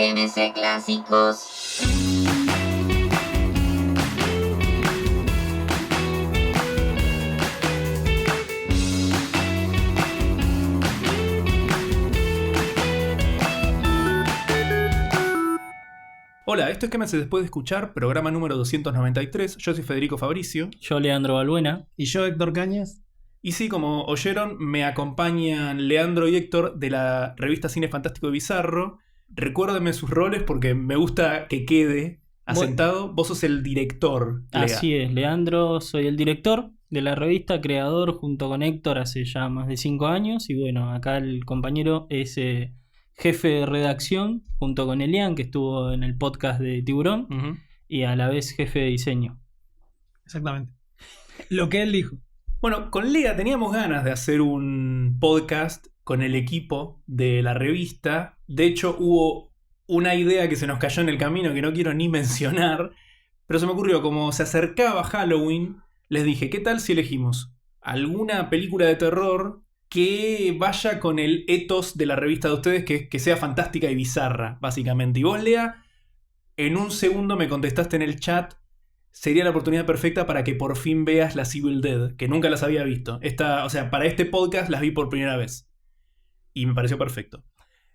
Quédese clásicos. Hola, esto es Quémese después de escuchar, programa número 293. Yo soy Federico Fabricio. Yo, Leandro Balbuena. Y yo, Héctor Cañas. Y sí, como oyeron, me acompañan Leandro y Héctor de la revista Cine Fantástico y Bizarro. Recuérdenme sus roles porque me gusta que quede asentado. Vos sos el director, Lea. Así es, Leandro, soy el director de la revista, creador junto con Héctor hace ya más de 5 años. Y bueno, acá el compañero es jefe de redacción junto con Elian, que estuvo en el podcast de Tiburón, y a la vez jefe de diseño. Exactamente. Lo que él dijo. Bueno, con Lea teníamos ganas de hacer un podcast con el equipo de la revista. De hecho, hubo una idea que se nos cayó en el camino que no quiero ni mencionar, pero se me ocurrió, como se acercaba Halloween, les dije, ¿qué tal si elegimos alguna película de terror que vaya con el ethos de la revista de ustedes, que sea fantástica y bizarra, básicamente? Y vos, Lea, en un segundo me contestaste en el chat. Sería la oportunidad perfecta para que por fin veas las Evil Dead, que nunca las había visto. Para este podcast las vi por primera vez. Y me pareció perfecto.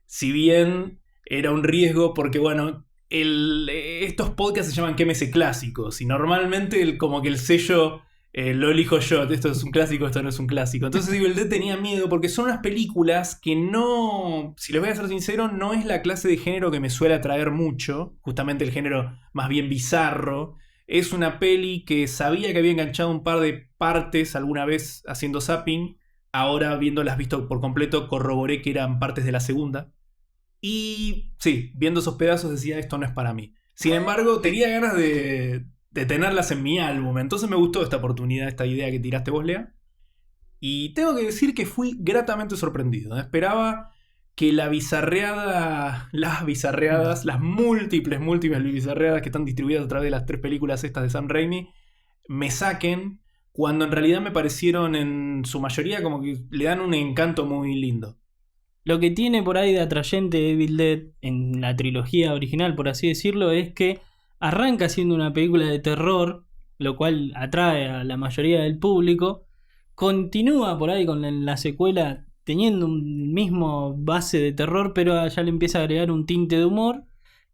Si bien era un riesgo, porque bueno, estos podcasts se llaman Quémese Clásicos. Y normalmente como que el sello lo elijo yo. Esto es un clásico, esto no es un clásico. Entonces Evil Dead tenía miedo porque son unas películas que no, si les voy a ser sincero, no es la clase de género que me suele atraer mucho. Justamente el género más bien bizarro. Es una peli que sabía que había enganchado un par de partes alguna vez haciendo zapping. Ahora, viéndolas visto por completo, corroboré que eran partes de la segunda. Y sí, viendo esos pedazos decía, esto no es para mí. Sin embargo, tenía ganas de tenerlas en mi álbum. Entonces me gustó esta oportunidad, esta idea que tiraste vos, Lea. Y tengo que decir que fui gratamente sorprendido. Esperaba que las múltiples bizarreadas que están distribuidas a través de las 3 películas estas de Sam Raimi me saquen, cuando en realidad me parecieron en su mayoría como que le dan un encanto muy lindo. Lo que tiene por ahí de atrayente Evil Dead en la trilogía original, por así decirlo, es que arranca siendo una película de terror, lo cual atrae a la mayoría del público. Continúa por ahí con la secuela teniendo un mismo base de terror, pero ya le empieza a agregar un tinte de humor.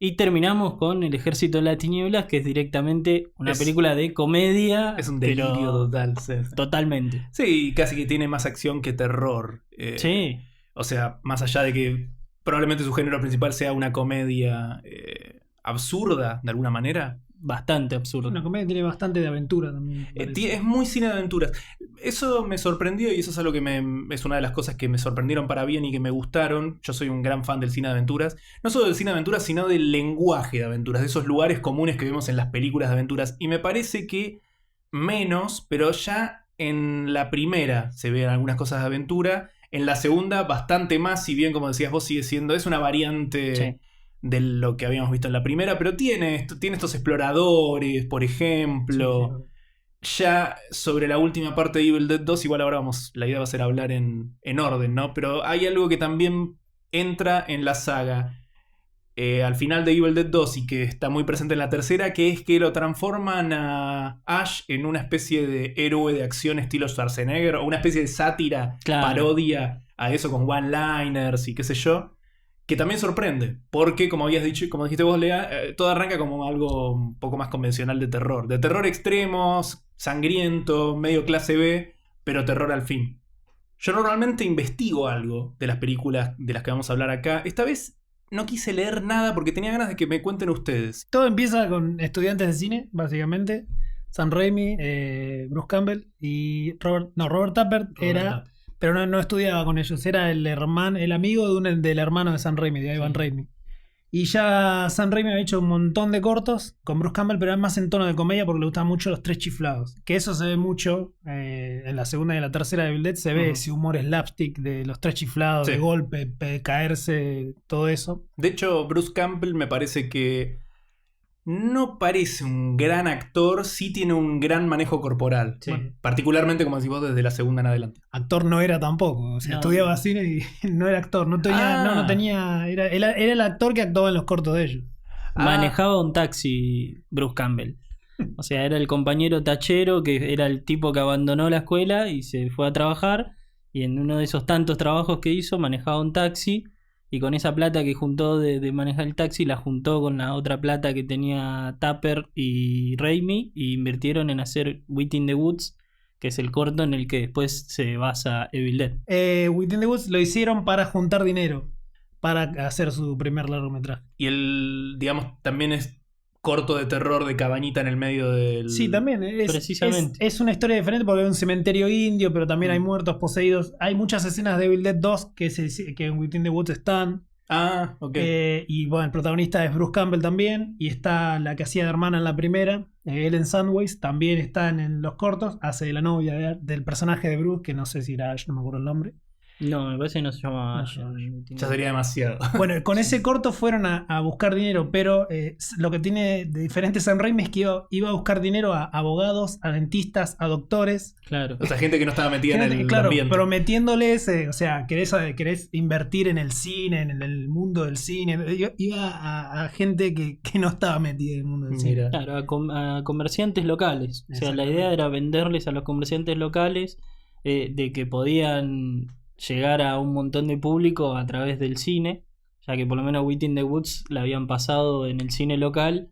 Y terminamos con El Ejército de las Tinieblas, que es directamente una película de comedia. Es un delirio total. Sí. Totalmente. Sí, casi que tiene más acción que terror. Sí. O sea, más allá de que probablemente su género principal sea una comedia absurda, de alguna manera. Bastante absurdo. Una comedia tiene bastante de aventura también. Es muy cine de aventuras. Eso me sorprendió y eso es algo que es una de las cosas que me sorprendieron para bien y que me gustaron. Yo soy un gran fan del cine de aventuras. No solo del cine de aventuras, sino del lenguaje de aventuras, de esos lugares comunes que vemos en las películas de aventuras. Y me parece que menos, pero ya en la primera se ven algunas cosas de aventura. En la segunda, bastante más, si bien, como decías vos, sigue siendo, es una variante... Sí. De lo que habíamos visto en la primera, pero tiene estos exploradores, por ejemplo. Sí. Ya sobre la última parte de Evil Dead 2, igual ahora la idea va a ser hablar en orden, ¿no? Pero hay algo que también entra en la saga al final de Evil Dead 2 y que está muy presente en la tercera, que es que lo transforman a Ash en una especie de héroe de acción estilo Schwarzenegger, o una especie de sátira, claro, parodia a eso con one-liners y qué sé yo. Que también sorprende, porque como habías dicho, como dijiste vos, Lea, todo arranca como algo un poco más convencional de terror. De terror extremos, sangriento, medio clase B, pero terror al fin. Yo normalmente investigo algo de las películas de las que vamos a hablar acá. Esta vez no quise leer nada porque tenía ganas de que me cuenten ustedes. Todo empieza con estudiantes de cine, básicamente. Sam Raimi, Bruce Campbell y Robert Tappert era... Pero no estudiaba con ellos, era el amigo del hermano de Sam Raimi, de Ivan Raimi. Y ya Sam Raimi había hecho un montón de cortos con Bruce Campbell, pero eran más en tono de comedia porque le gustaban mucho los 3 chiflados. Que eso se ve mucho en la segunda y la tercera de Evil Dead, se ve ese humor slapstick de los 3 chiflados, sí, de golpe, caerse, todo eso. De hecho, Bruce Campbell me parece que no parece un gran actor, sí tiene un gran manejo corporal. Sí. Bueno, particularmente, como decís vos, desde la segunda en adelante. Actor no era tampoco. O sea, No. estudiaba cine y no era actor. No tenía. Ah. No tenía. Era el actor que actuaba en los cortos de ellos. Manejaba un taxi Bruce Campbell. O sea, era el compañero tachero que era el tipo que abandonó la escuela y se fue a trabajar. Y en uno de esos tantos trabajos que hizo, manejaba un taxi. Y con esa plata que juntó de manejar el taxi, la juntó con la otra plata que tenía Tapper y Raimi. Y invirtieron en hacer Within the Woods, que es el corto en el que después se basa Evil Dead. Within the Woods lo hicieron para juntar dinero. Para hacer su primer largometraje. Y el, digamos, también es corto de terror de cabañita en el medio del... Sí, también. Precisamente. Es una historia diferente porque hay un cementerio indio, pero también hay muertos poseídos. Hay muchas escenas de Evil Dead 2 que en Within the Woods están. Ah, ok. Y bueno, el protagonista es Bruce Campbell también. Y está la que hacía de hermana en la primera, Ellen Sandwich, también está en los cortos. Hace de la novia del personaje de Bruce, que no sé si era Ash, no me acuerdo el nombre. No, me parece que no se llama. No, Ya sería demasiado. Bueno, con ese corto fueron a buscar dinero, pero lo que tiene de diferente Sam Raimi es que iba a buscar dinero a abogados, a dentistas, a doctores. Claro. O sea, gente que no estaba metida en el Claro, ambiente. prometiéndoles, o sea, querés invertir en el cine, en el mundo del cine. Iba a gente que no estaba metida en el mundo del cine. Mira. Claro, a comerciantes locales. O sea, la Exactamente. idea era venderles a los comerciantes locales de que podían llegar a un montón de público a través del cine, ya que por lo menos Within the Woods la habían pasado en el cine local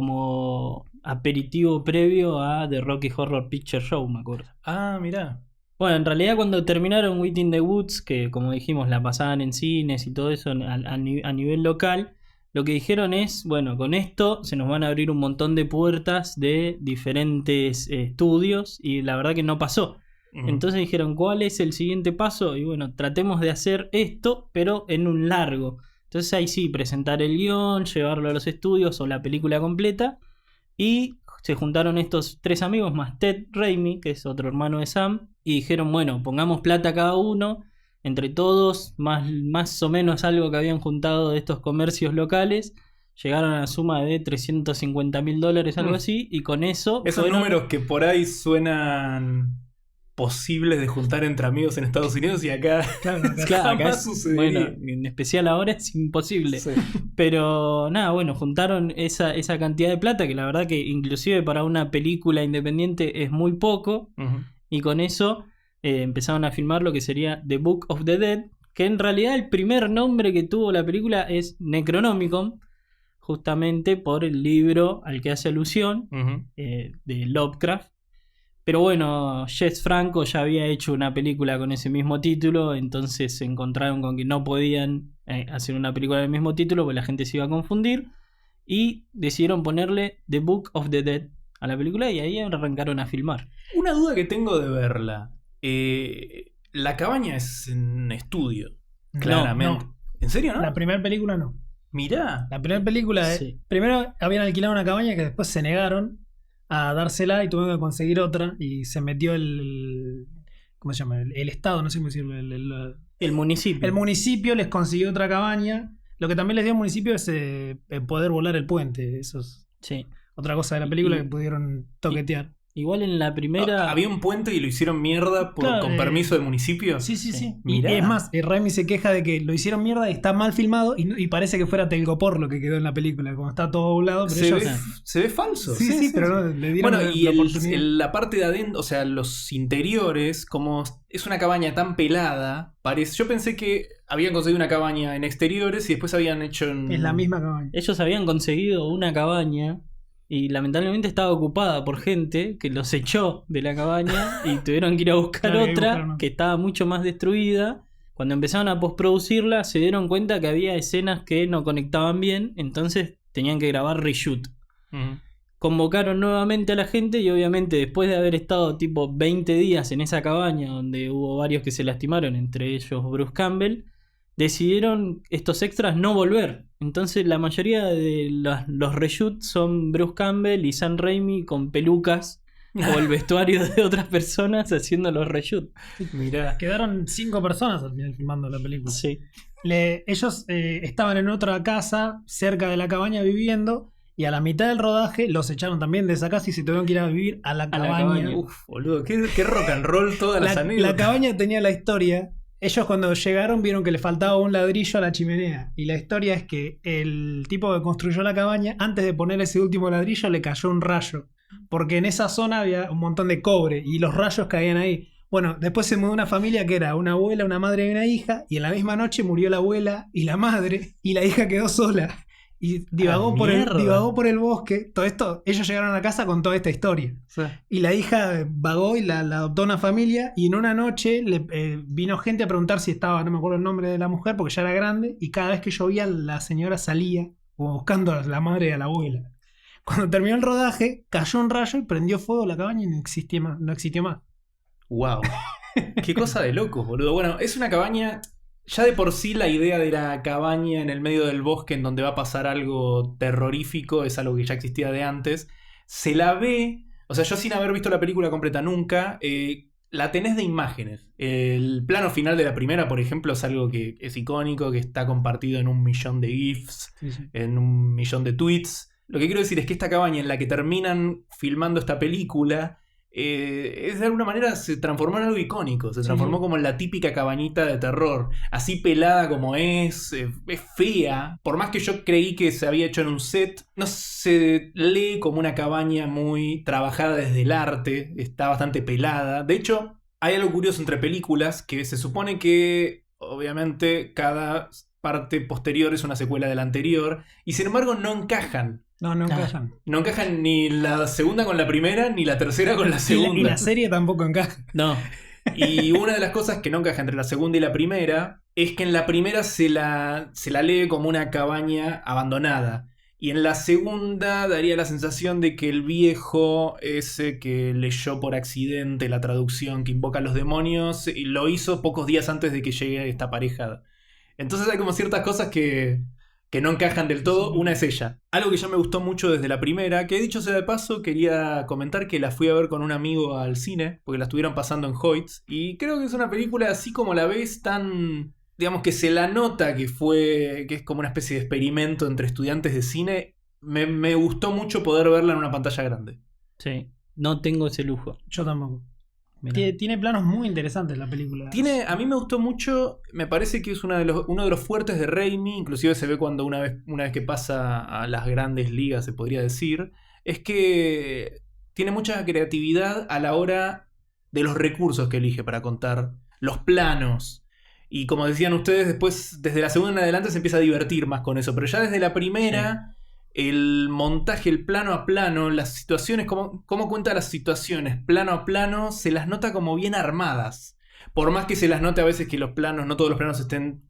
como aperitivo previo a The Rocky Horror Picture Show, me acuerdo. Ah, mirá. Bueno, en realidad cuando terminaron Within the Woods, que como dijimos la pasaban en cines y todo eso a nivel local, lo que dijeron es, bueno, con esto se nos van a abrir un montón de puertas de diferentes estudios y la verdad que no pasó. Ujú. Entonces dijeron, ¿cuál es el siguiente paso? Y bueno, tratemos de hacer esto, pero en un largo. Entonces ahí sí, presentar el guión, llevarlo a los estudios o la película completa. Y se juntaron estos tres amigos más Ted Raimi, que es otro hermano de Sam, y dijeron, bueno, pongamos plata cada uno, entre todos, más o menos algo que habían juntado de estos comercios locales. Llegaron a la suma de $350,000, algo así, y con eso... Esos fueron- números que por ahí suenan posibles de juntar entre amigos en Estados Unidos y acá Claro, Claro, acá jamás es- sucedería. bueno, en especial ahora es imposible. Sí. Pero nada, bueno, juntaron esa cantidad de plata que la verdad que inclusive para una película independiente es muy poco. Ujú. Y con eso empezaron a filmar lo que sería The Book of the Dead, que en realidad el primer nombre que tuvo la película es Necronomicon, justamente por el libro al que hace alusión Ujú. de Lovecraft. Pero bueno, Jess Franco ya había hecho una película con ese mismo título, entonces se encontraron con que no podían hacer una película del mismo título, porque la gente se iba a confundir, y decidieron ponerle The Book of the Dead a la película y ahí arrancaron a filmar. Una duda que tengo de verla. La cabaña es en estudio, claramente. no. ¿En serio, no? La primera película no. Mirá. La primera película, Sí. primero habían alquilado una cabaña que después se negaron a dársela y tuvieron que conseguir otra y se metió ¿cómo se llama? El Estado, no sé cómo decirlo. El municipio. El municipio les consiguió otra cabaña. Lo que también les dio al municipio es poder volar el puente. Eso es Sí. otra cosa de la película Y- que pudieron toquetear. Igual en la primera... Había un puente y lo hicieron mierda Claro, con permiso del municipio. Sí, sí, Sí. sí. Mirá. Y es más, Raimi se queja de que lo hicieron mierda y está mal filmado y parece que fuera Telgopor lo que quedó en la película, como está todo doblado, pero Se ellos... ve, se ve falso. Sí, sí, pero no, le dieron Bueno, y la oportunidad. la parte de adentro, o sea, los interiores, como es una cabaña tan pelada, yo pensé que habían conseguido una cabaña en exteriores y después habían hecho Es la misma cabaña. Ellos habían conseguido una cabaña y lamentablemente estaba ocupada por gente que los echó de la cabaña y tuvieron que ir a buscar Claro, que otra buscaron otra. que estaba mucho más destruida. Cuando empezaron a postproducirla se dieron cuenta que había escenas que no conectaban bien, entonces tenían que grabar reshoot. Ujú. Convocaron nuevamente a la gente y obviamente después de haber estado tipo 20 días en esa cabaña donde hubo varios que se lastimaron, entre ellos Bruce Campbell, decidieron estos extras no volver. Entonces la mayoría de los reshoots son Bruce Campbell y Sam Raimi con pelucas o el vestuario de otras personas haciendo los reshoots. Mirá. Quedaron 5 personas al final filmando la película. Sí. Ellos estaban en otra casa cerca de la cabaña viviendo Y a la mitad del rodaje los echaron también de esa casa y se tuvieron que ir a vivir a la A la cabaña. cabaña. Uf, boludo, qué rock and roll todas las La anécdotas. cabaña tenía la historia. Ellos cuando llegaron vieron que le faltaba un ladrillo a la chimenea. Y la historia es que el tipo que construyó la cabaña, antes de poner ese último ladrillo, le cayó un rayo. Porque en esa zona había un montón de cobre y los rayos caían ahí. Bueno, después se mudó una familia que era una abuela, una madre y una hija. Y en la misma noche murió la abuela y la madre. Y la hija quedó sola. Y divagó por el bosque. Todo esto, ellos llegaron a casa con toda esta historia. Sí. Y la hija vagó y la adoptó una familia. Y en una noche vino gente a preguntar si estaba, no me acuerdo el nombre de la mujer, porque ya era grande. Y cada vez que llovía, la señora salía como buscando a la madre y a la abuela. Cuando terminó el rodaje, cayó un rayo y prendió fuego la cabaña y no existió más. Wow. Qué cosa de locos, boludo. Bueno, es una cabaña. Ya de por sí la idea de la cabaña en el medio del bosque en donde va a pasar algo terrorífico es algo que ya existía de antes. Se la ve, o sea, yo sin haber visto la película completa nunca, la tenés de imágenes. El plano final de la primera, por ejemplo, es algo que es icónico, que está compartido en 1.000.000 de GIFs, en 1.000.000 de tweets. Lo que quiero decir es que esta cabaña en la que terminan filmando esta película... de alguna manera se transformó en algo icónico. Se transformó como en la típica cabañita de terror. Así pelada como es fea. Por más que yo creí que se había hecho en un set, no se lee como una cabaña muy trabajada desde el arte. Está bastante pelada. De hecho, hay algo curioso entre películas, que se supone que obviamente cada parte posterior es una secuela de la anterior, y sin embargo no encajan. No encajan. No encajan ni la segunda con la primera, ni la tercera con la segunda. Y la serie tampoco encaja. No. Y una de las cosas que no encaja entre la segunda y la primera es que en la primera se la lee como una cabaña abandonada. Y en la segunda daría la sensación de que el viejo ese que leyó por accidente la traducción que invoca a los demonios y lo hizo pocos días antes de que llegue esta pareja. Entonces hay como ciertas cosas que no encajan del todo. Una es ella. Algo que ya me gustó mucho desde la primera, que dicho sea de paso, quería comentar que la fui a ver con un amigo al cine, porque la estuvieron pasando en Hoyts, y creo que es una película así como la ves tan... digamos que se la nota que es como una especie de experimento entre estudiantes de cine. Me gustó mucho poder verla en una pantalla grande. Sí. No tengo ese lujo. Yo tampoco. Mirá. Tiene planos muy interesantes la película. A mí me gustó mucho, me parece que es uno de los fuertes de Raimi, inclusive se ve cuando una vez que pasa a las grandes ligas, se podría decir, es que tiene mucha creatividad a la hora de los recursos que elige para contar, los planos. Y como decían ustedes, después, desde la segunda en adelante se empieza a divertir más con eso, pero ya desde la primera... Sí. El montaje, el plano a plano, las situaciones, cómo cuenta las situaciones plano a plano, se las nota como bien armadas. Por más que se las note a veces que los planos, no todos los planos estén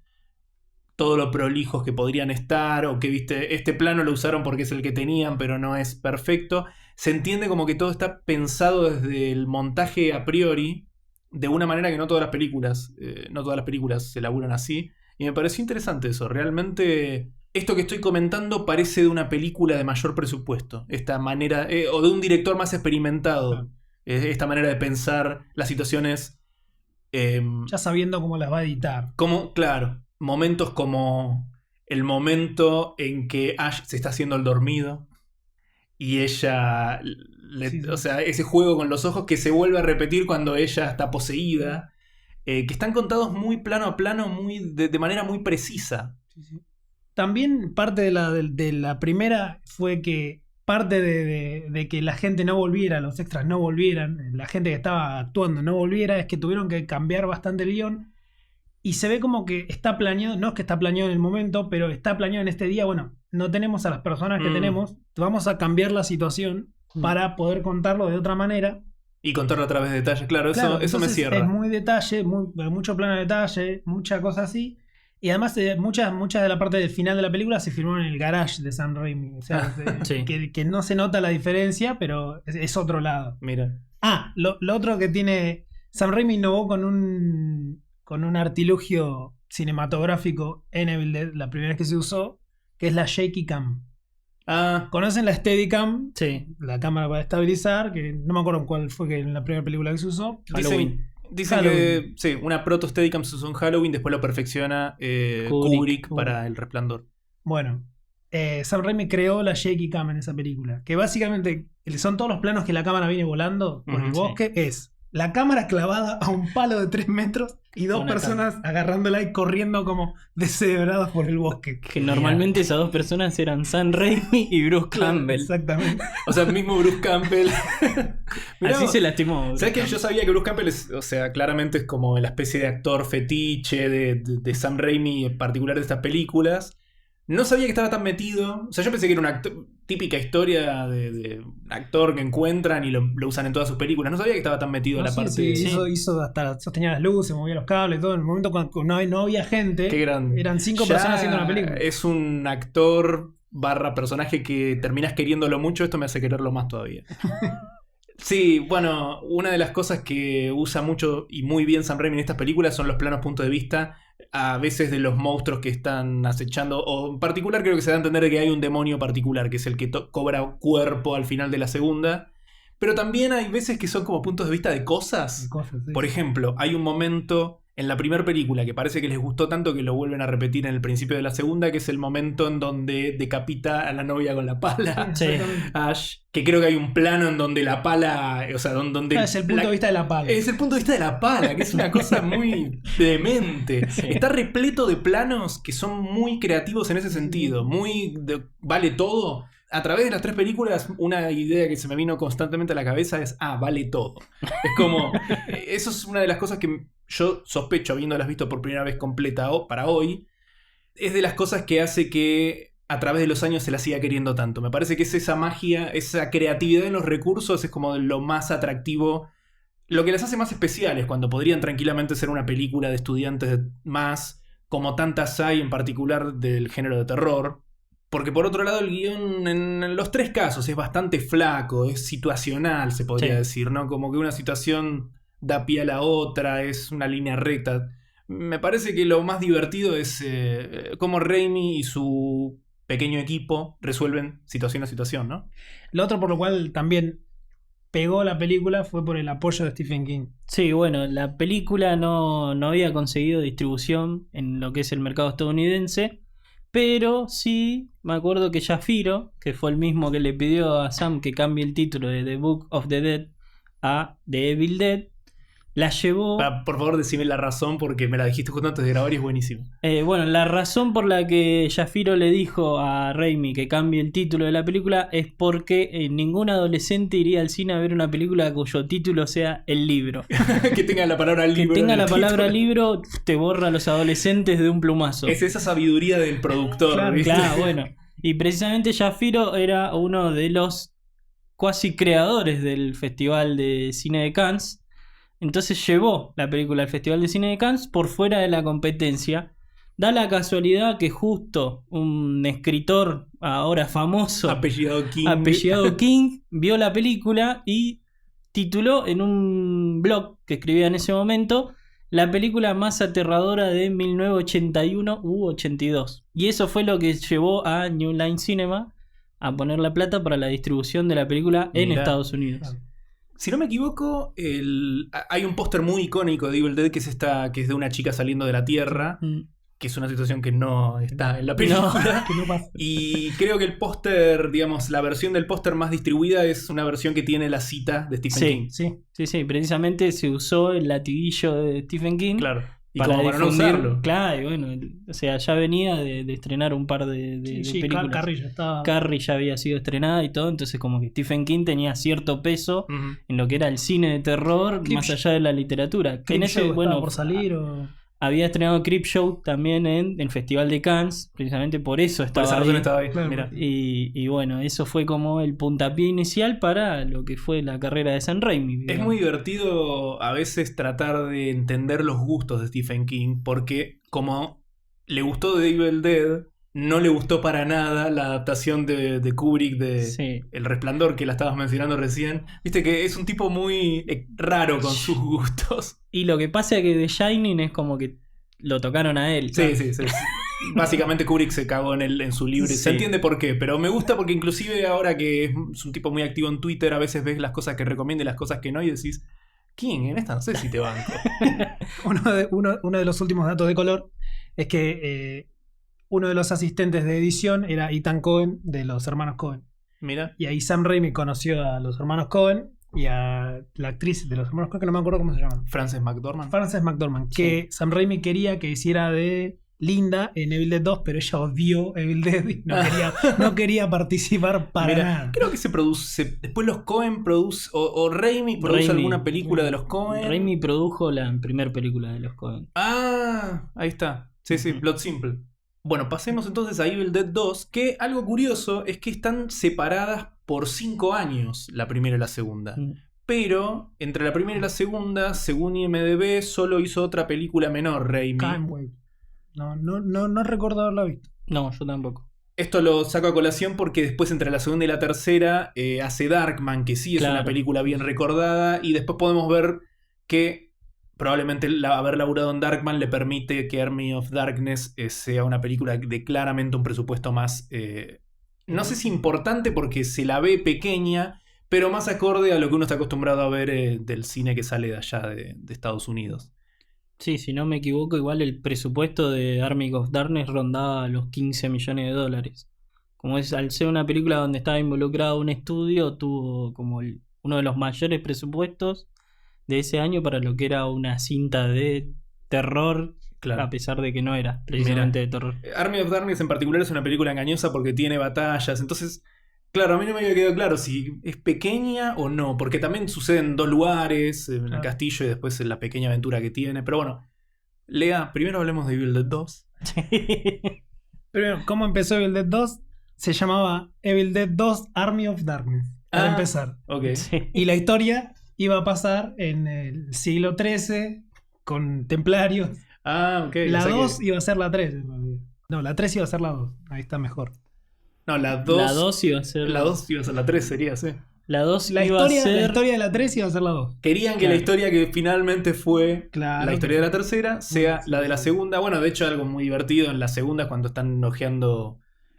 todo lo prolijos que podrían estar, o que viste, este plano lo usaron porque es el que tenían, pero no es perfecto. Se entiende como que todo está pensado desde el montaje a priori, de una manera que no todas las películas se elaboran así. Y me pareció interesante eso, realmente... Esto que estoy comentando parece de una película de mayor presupuesto. Esta manera, o de un director más experimentado. Esta manera de pensar las situaciones. Ya sabiendo cómo las va a editar. Claro, momentos como el momento en que Ash se está haciendo el dormido. Y ella, o sea, ese juego con los ojos que se vuelve a repetir cuando ella está poseída. Que están contados muy plano a plano, de manera muy precisa. Sí. También parte de la primera fue que parte de que la gente no volviera, los extras no volvieran, la gente que estaba actuando no volviera, es que tuvieron que cambiar bastante el guión y se ve como que está planeado, no es que está planeado en el momento, pero está planeado en este día. Bueno, no tenemos a las personas que tenemos, vamos a cambiar la situación para poder contarlo de otra manera. Y contarlo a través de detalles, claro, eso me cierra. Es muy detalle, mucho plano de detalle, mucha cosa así. Y además muchas de la parte del final de la película se filmó en el garage de Sam Raimi. O sea, sí. que no se nota la diferencia, pero es otro lado. Mira. Lo otro que tiene... Sam Raimi innovó con un artilugio cinematográfico en Evil Dead, la primera vez que se usó, que es la Shaky Cam. ¿Conocen la Steadicam? Sí. La cámara para estabilizar, que no me acuerdo cuál fue que en la primera película que se usó. Dicen que sí, una proto Steadicam se usó en Halloween, después lo perfecciona Kubrick para El Resplandor. Bueno, Sam Raimi creó la shaky cam en esa película. Que básicamente son todos los planos que la cámara viene volando por el bosque. Es la cámara clavada a un palo de 3 metros y dos personas agarrándola y corriendo como descerebrados por el bosque. Que normalmente esas dos personas eran Sam Raimi y Bruce Campbell. Exactamente. O sea, el mismo Bruce Campbell. Mirá, Así se lastimó. ¿sabes que yo sabía que Bruce Campbell es, o sea, claramente es como la especie de actor fetiche de Sam Raimi, en particular de estas películas? No sabía que estaba tan metido. O sea, yo pensé que era una típica historia de un actor que encuentran y lo usan en todas sus películas. No sabía que estaba tan metido en la parte. Sí, hizo hasta sostenía las luces, movía los cables, todo. En el momento cuando no había gente, Qué grande. eran 5 Ya personas haciendo una película. Es un actor / personaje que terminás queriéndolo mucho. Esto me hace quererlo más todavía. Sí, bueno, una de las cosas que usa mucho y muy bien Sam Raimi en estas películas son los planos punto de vista, a veces de los monstruos que están acechando, o en particular creo que se da a entender que hay un demonio particular, que es el que cobra cuerpo al final de la segunda, pero también hay veces que son como puntos de vista de cosas. Sí. Por ejemplo, hay un momento en la primera película que parece que les gustó tanto que lo vuelven a repetir en el principio de la segunda, que es el momento en donde decapita a la novia con la pala. Sí. Ash, que creo que hay un plano en donde la pala, o sea, donde Es el punto de vista de la pala. es el punto de vista de la pala, que es una cosa muy demente. Sí. Está repleto de planos que son muy creativos en ese sentido, vale todo. A través de las 3 películas, una idea que se me vino constantemente a la cabeza es, vale todo. Es como, eso es una de las cosas que yo sospecho, habiéndolas visto por primera vez completa para hoy, es de las cosas que hace que a través de los años se la siga queriendo tanto. Me parece que es esa magia, esa creatividad en los recursos, es como lo más atractivo, lo que las hace más especiales, cuando podrían tranquilamente ser una película de estudiantes más, como tantas hay en particular del género de terror. Porque por otro lado el guión en los 3 casos es bastante flaco, es situacional, se podría decir, ¿no? Como que una situación da pie a la otra, es una línea recta. Me parece que lo más divertido es cómo Raimi y su pequeño equipo resuelven situación a situación, ¿no? Lo otro por lo cual también pegó la película fue por el apoyo de Stephen King. Sí, bueno, la película no había conseguido distribución en lo que es el mercado estadounidense. Pero sí, me acuerdo que Shafiro, que fue el mismo que le pidió a Sam que cambie el título de The Book of the Dead a The Evil Dead, la llevó... Por favor, decime la razón porque me la dijiste justo antes de grabar y es buenísimo. Bueno, la razón por la que Shafiro le dijo a Raimi que cambie el título de la película es porque ningún adolescente iría al cine a ver una película cuyo título sea el libro. Que tenga la palabra libro. Que tenga en el la palabra título. libro te borra a los adolescentes de un plumazo. Es esa sabiduría del productor. Claro, ¿viste? Claro, bueno. Y precisamente Shafiro era uno de los cuasi creadores del Festival de Cine de Cannes. Entonces llevó la película al Festival de Cine de Cannes por fuera de la competencia. Da la casualidad que justo un escritor ahora famoso, Apellidado King, vio la película y tituló en un blog que escribía en ese momento la película más aterradora de 1981 u 82. Y eso fue lo que llevó a New Line Cinema a poner la plata para la distribución de la película en Mirá. Estados Unidos. Si no me equivoco, hay un póster muy icónico de Evil Dead que es de una chica saliendo de la Tierra, que es una situación que no está en la película. Que no pasa. Y creo que el póster, digamos, la versión del póster más distribuida es una versión que tiene la cita de Stephen King. Sí. Precisamente se usó el latiguillo de Stephen King. Claro. Y Para como para no difundir, usarlo. claro, y bueno, o sea, ya venía de estrenar un par de películas. Carrie ya estaba. Carrie ya había sido estrenada y todo, entonces como que Stephen King tenía cierto peso Ujú. en lo que era el cine de terror, más allá de la literatura. En ese, Bueno, por salir o... había estrenado Creepshow también en el Festival de Cannes, precisamente por eso Por estaba esa ahí. razón estaba ahí. Claro. Mirá. Y bueno, eso fue como el puntapié inicial para lo que fue la carrera de Sam Raimi. Es digamos. muy divertido a veces tratar de entender los gustos de Stephen King, porque como le gustó The Evil Dead, no le gustó para nada la adaptación de Kubrick de Sí. El Resplandor, que la estabas mencionando recién. Viste que es un tipo muy raro con sus gustos. Y lo que pasa es que The Shining es como que lo tocaron a él. Sí. Básicamente Kubrick se cagó en su libro. Sí. Se entiende por qué, pero me gusta porque inclusive ahora que es un tipo muy activo en Twitter, a veces ves las cosas que recomienda y las cosas que no y decís, King, en esta no sé si te banco. Uno de los últimos datos de color es que uno de los asistentes de edición era Ethan Cohen de los hermanos Cohen. Mira. Y ahí Sam Raimi conoció a los hermanos Cohen y a la actriz de los hermanos Cohen, que no me acuerdo cómo se llama. Frances McDormand. Frances McDormand, que Sam Raimi quería que hiciera de Linda en Evil Dead 2, pero ella odió Evil Dead y no quería participar para Mira, nada. creo que se produce. Después los Cohen produce. O Raimi produce Raimi. alguna película de los Cohen. Raimi produjo la primera película de los Coen. Ah, ahí está. Sí, sí, Ujú. Blood Simple. Bueno, pasemos entonces a Evil Dead 2, que algo curioso es que están separadas por 5 años la primera y la segunda. Pero entre la primera y la segunda, según IMDb, solo hizo otra película menor, Raimi. Wave. No recuerdo haberla visto. No, yo tampoco. Esto lo saco a colación porque después entre la segunda y la tercera hace Darkman, que sí es Claro. una película bien recordada, y después podemos ver que probablemente haber laburado en Darkman le permite que Army of Darkness sea una película de claramente un presupuesto más, no sé si importante porque se la ve pequeña, pero más acorde a lo que uno está acostumbrado a ver del cine que sale de allá de Estados Unidos. Sí, si no me equivoco, igual el presupuesto de Army of Darkness rondaba los 15 millones de dólares. Como es, al ser una película donde estaba involucrado un estudio, tuvo como uno de los mayores presupuestos de ese año para lo que era una cinta de terror, Claro. a pesar de que no era precisamente de terror. Army of Darkness en particular es una película engañosa porque tiene batallas, entonces, claro, a mí no me había quedado claro si es pequeña o no, porque también sucede en 2 lugares, en el Claro. castillo y después en la pequeña aventura que tiene, pero bueno, Lea, primero hablemos de Evil Dead 2. Primero, ¿cómo empezó Evil Dead 2? Se llamaba Evil Dead 2 Army of Darkness, para empezar. Ok. Sí. Y la historia iba a pasar en el siglo XIII con templarios. Ah, ok. La o sea 2 que- iba a ser la 3. No, la 3 iba a ser la 2. Ahí está mejor. No, la 2. La 2 iba a ser La 2 iba a ser la 3, sería, sí. La 2 La iba a historia ser de la 3 iba a ser la 2. Querían que Claro. la historia que finalmente fue Claro. la historia de la tercera sea Sí, la de la sí. segunda. Bueno, de hecho, algo muy divertido en la segunda, cuando están hojeando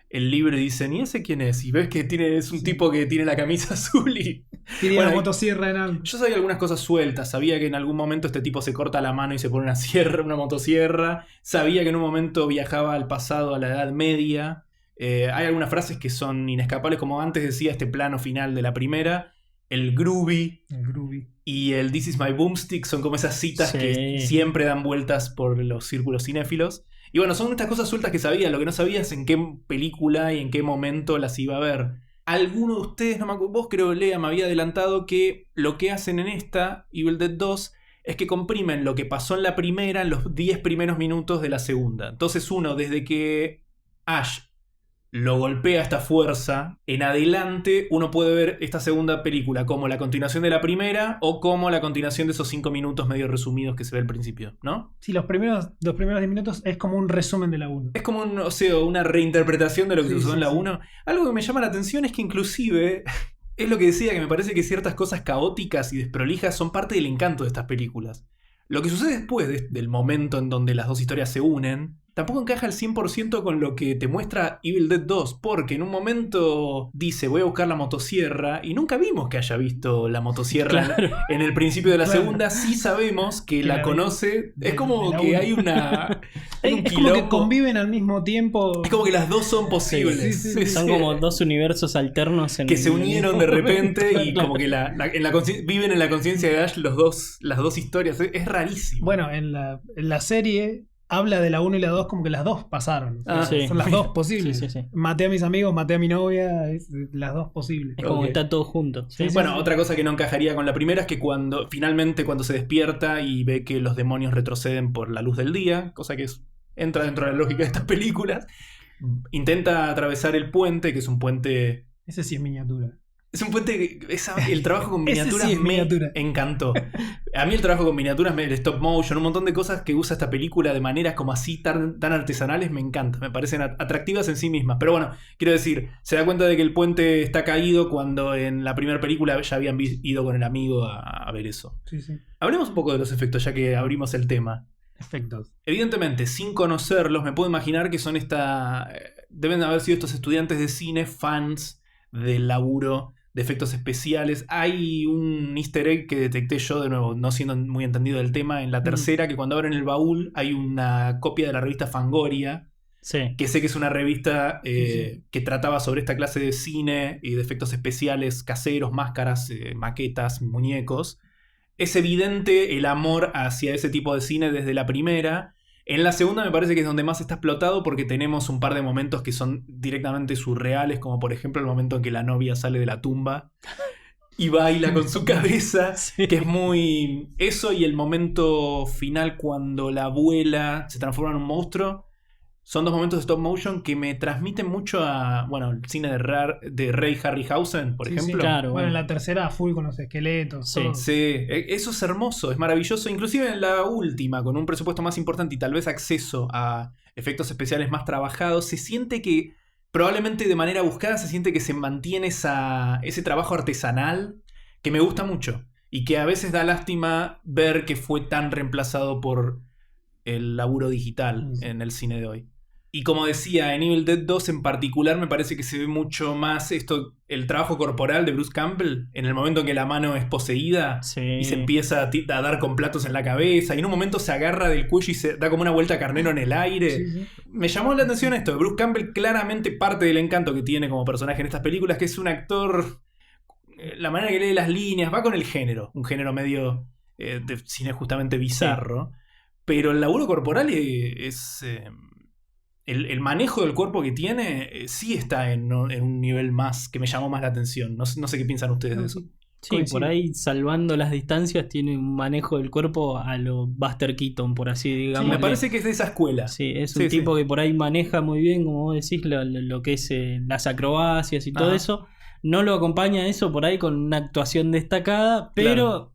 el libro y dicen, ¿y ese quién es? Y ves que es un tipo que tiene la camisa azul y... Quería Bueno, la y- motosierra en algo. Yo sabía algunas cosas sueltas. Sabía que en algún momento este tipo se corta la mano y se pone una sierra, una motosierra. Sabía que en un momento viajaba al pasado, a la Edad Media. Hay algunas frases que son inescapables, como antes decía este plano final de la primera. El groovy El groovy. y el This is my boomstick son como esas citas Sí. que siempre dan vueltas por los círculos cinéfilos. Y bueno, son estas cosas sueltas que sabía. Lo que no sabía es en qué película y en qué momento las iba a ver. Alguno de ustedes, no me acuerdo, vos creo, Lea, me había adelantado que lo que hacen en esta, Evil Dead 2, es que comprimen lo que pasó en la primera en los 10 primeros minutos de la segunda. Entonces uno, desde que Ash lo golpea esta fuerza, en adelante uno puede ver esta segunda película como la continuación de la primera o como la continuación de esos 5 minutos medio resumidos que se ve al principio, ¿no? Sí, los primeros 10 minutos es como un resumen de la 1. Es como o sea, una reinterpretación de lo que Sí, sucedió sí, en la sí. 1. Algo que me llama la atención es que inclusive, es lo que decía, que me parece que ciertas cosas caóticas y desprolijas son parte del encanto de estas películas. Lo que sucede después del momento en donde las dos historias se unen, tampoco encaja al 100% con lo que te muestra Evil Dead 2, porque en un momento dice, voy a buscar la motosierra, y nunca vimos que haya visto la motosierra Claro. en el principio de la Claro. segunda. Sí sabemos que Que la la conoce. de- Es como de la que uno. hay una... hay un Es como que quilombo. conviven al mismo tiempo. Es como que las dos son posibles. Sí, sí, sí. Son como dos universos alternos en que se en el unieron mismo de repente y momento. como que viven en la conciencia de Ash las dos historias. Es rarísimo. Bueno, en la serie habla de la 1 y la 2 como que las dos pasaron. O sea, Ah, sí. Son las dos posibles. Sí, sí, sí. Maté a mis amigos, maté a mi novia, es las dos posibles. Es como Ok. que está todo junto. Sí, sí, Bueno, sí. otra cosa que no encajaría con la primera es que finalmente cuando se despierta y ve que los demonios retroceden por la luz del día, cosa que entra dentro de la lógica de estas películas, intenta atravesar el puente, que es un puente... Ese sí es miniatura. Es un puente el trabajo con Ese miniaturas sí es me miniatura. encantó. A mí el trabajo con miniaturas, el stop motion, un montón de cosas que usa esta película de maneras como así tan artesanales me encanta. Me parecen atractivas en sí mismas. Pero bueno, quiero decir, se da cuenta de que el puente está caído cuando en la primera película ya habían ido con el amigo a ver eso. Sí, sí. Hablemos un poco de los efectos ya que abrimos el tema. Efectos. Evidentemente, sin conocerlos, me puedo imaginar que son deben haber sido estos estudiantes de cine fans del laburo de efectos especiales. Hay un easter egg que detecté yo, de nuevo, no siendo muy entendido del tema, en la tercera, que cuando abren el baúl hay una copia de la revista Fangoria, Sí. que sé que es una revista Sí. que trataba sobre esta clase de cine y de efectos especiales caseros, máscaras, maquetas, muñecos. Es evidente el amor hacia ese tipo de cine desde la primera. En la segunda me parece que es donde más está explotado porque tenemos un par de momentos que son directamente surreales, como por ejemplo el momento en que la novia sale de la tumba y baila con su cabeza, Sí. que es muy... Eso y el momento final cuando la abuela se transforma en un monstruo. Son dos momentos de stop motion que me transmiten mucho a, bueno, el cine de Ray Harryhausen, por Sí, ejemplo. sí. Claro, Bueno, en bueno. la tercera full con los esqueletos. Sí. todo. Sí, eso es hermoso, es maravilloso. Inclusive en la última, con un presupuesto más importante y tal vez acceso a efectos especiales más trabajados, se siente que, probablemente de manera buscada, se siente que se mantiene ese trabajo artesanal que me gusta mucho. Y que a veces da lástima ver que fue tan reemplazado por el laburo digital Sí. en el cine de hoy. Y como decía, en Evil Dead 2 en particular me parece que se ve mucho más el trabajo corporal de Bruce Campbell en el momento en que la mano es poseída Sí. y se empieza a dar con platos en la cabeza y en un momento se agarra del cuello y se da como una vuelta carnero en el aire. Sí, sí. Me llamó la atención esto. Bruce Campbell claramente parte del encanto que tiene como personaje en estas películas, que es un actor, la manera que lee las líneas, va con el género, un género medio de cine justamente bizarro, pero el laburo corporal es... el manejo del cuerpo que tiene sí está en un nivel más que me llamó más la atención. No sé qué piensan ustedes de eso. Sí, Coincido. por ahí, salvando las distancias, tiene un manejo del cuerpo a lo Buster Keaton, por así digamos. Me parece que es de esa escuela. Sí, es Sí, un tipo sí. que por ahí maneja muy bien, como vos decís, lo que es las acrobacias y todo Ajá. eso. No lo acompaña eso por ahí con una actuación destacada, pero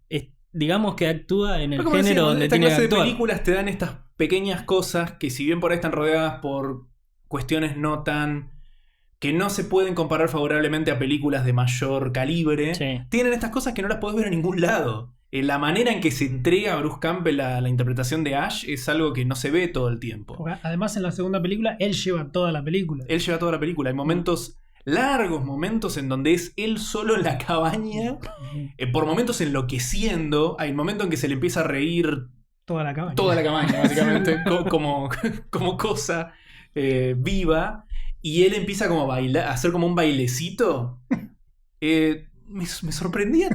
digamos que actúa en el Pero como género decíamos, donde esta tiene que clase de actuar. películas te dan estas pequeñas cosas que, si bien por ahí están rodeadas por cuestiones no tan... que no se pueden comparar favorablemente a películas de mayor calibre, Sí. tienen estas cosas que no las podés ver a ningún lado. La manera en que se entrega a Bruce Campbell la interpretación de Ash es algo que no se ve todo el tiempo. Porque además, en la segunda película, él lleva toda la película. Él lleva toda la película. Hay momentos, largos momentos, en donde es él solo en la cabaña, por momentos enloqueciendo. Hay un momento en que se le empieza a reír Toda la cabaña. toda la cabaña, básicamente, como cosa viva. Y él empieza como a bailar, a hacer como un bailecito. Me sorprendía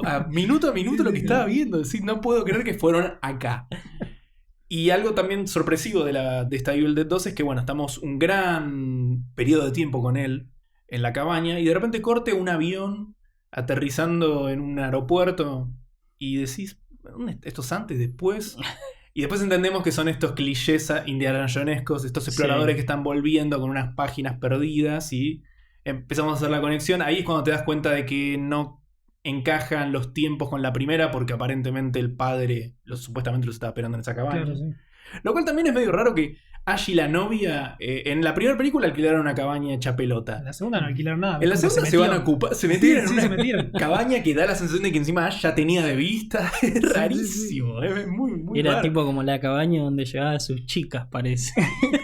a minuto lo que estaba viendo. Es decir, no puedo creer que fueron acá. Y algo también sorpresivo de esta Evil Dead 2 es que, bueno, estamos un gran periodo de tiempo con él en la cabaña y de repente corte un avión aterrizando en un aeropuerto y decís, ¿esto es antes, después? Y después entendemos que son estos clichés Indiana Jonescos, estos exploradores que están volviendo con unas páginas perdidas y empezamos a hacer la conexión. Ahí es cuando te das cuenta de que no encajan los tiempos con la primera porque aparentemente el padre supuestamente los estaba esperando en esa cabaña. Claro, sí. Lo cual también es medio raro que Ash y la novia en la primera película alquilaron una cabaña hecha pelota. En la segunda no alquilaron nada. En la porque segunda se van a ocupar, se metieron Sí, en se una metieron. cabaña que da la sensación de que encima Ash ya tenía de vista. Es rarísimo, es muy Era raro. tipo como la cabaña donde llevaba a sus chicas, parece.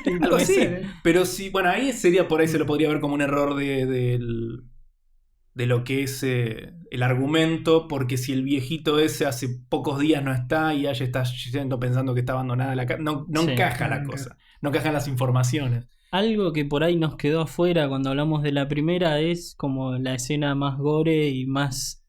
Algo Puede así. ser, ¿eh? Pero sí, bueno, ahí sería por ahí se lo podría ver como un error de lo que es el argumento, porque si el viejito ese hace pocos días no está y ella está yendo pensando que está abandonada la casa, no Sí, encaja la no cosa, no encajan las informaciones. Algo que por ahí nos quedó afuera cuando hablamos de la primera es como la escena más gore y más,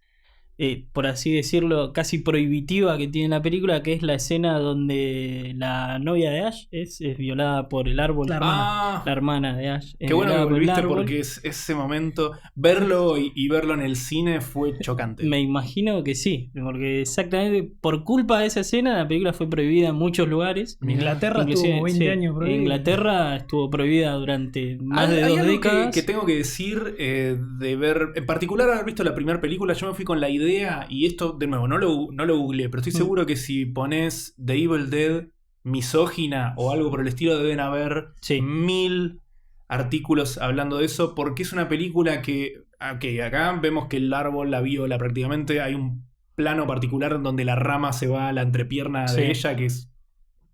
por así decirlo, casi prohibitiva que tiene la película, que es la escena donde la novia de Ash es violada por el árbol. La La hermana de Ash. Qué bueno que violada por el volviste árbol. porque ese momento, verlo y verlo en el cine fue chocante. Me imagino que sí, porque exactamente por culpa de esa escena la película fue prohibida en muchos lugares. En Inglaterra Inclusive, estuvo 20 sí, años en prohibida. Inglaterra estuvo prohibida durante más de Hay 2 algo décadas. que tengo que decir de ver, en particular haber visto la primera película, yo me fui con la idea, y esto de nuevo no lo googleé, pero estoy seguro que si pones The Evil Dead misógina o algo por el estilo deben haber Sí. 1000 artículos hablando de eso, porque es una película que, acá vemos que el árbol la viola prácticamente, hay un plano particular donde la rama se va a la entrepierna Sí. de ella, que es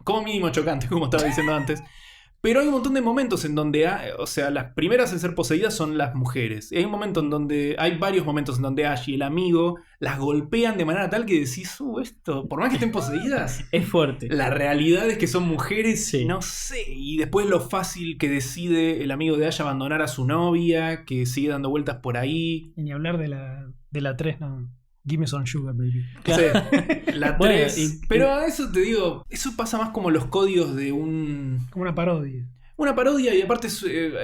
como mínimo chocante, como estaba diciendo antes. Pero hay un montón de momentos en donde, o sea, las primeras en ser poseídas son las mujeres. Y hay hay varios momentos en donde Ash y el amigo las golpean de manera tal que decís, esto, por más que estén poseídas, Es fuerte. la realidad es que son mujeres, Sí. no sé. Y después lo fácil que decide el amigo de Ash abandonar a su novia, que sigue dando vueltas por ahí. Y ni hablar de la 3, no. Gimme some sugar, baby. Claro. Sí, la Bueno, 3. Pero a eso te digo, eso pasa más como los códigos de Como una parodia. una parodia, y aparte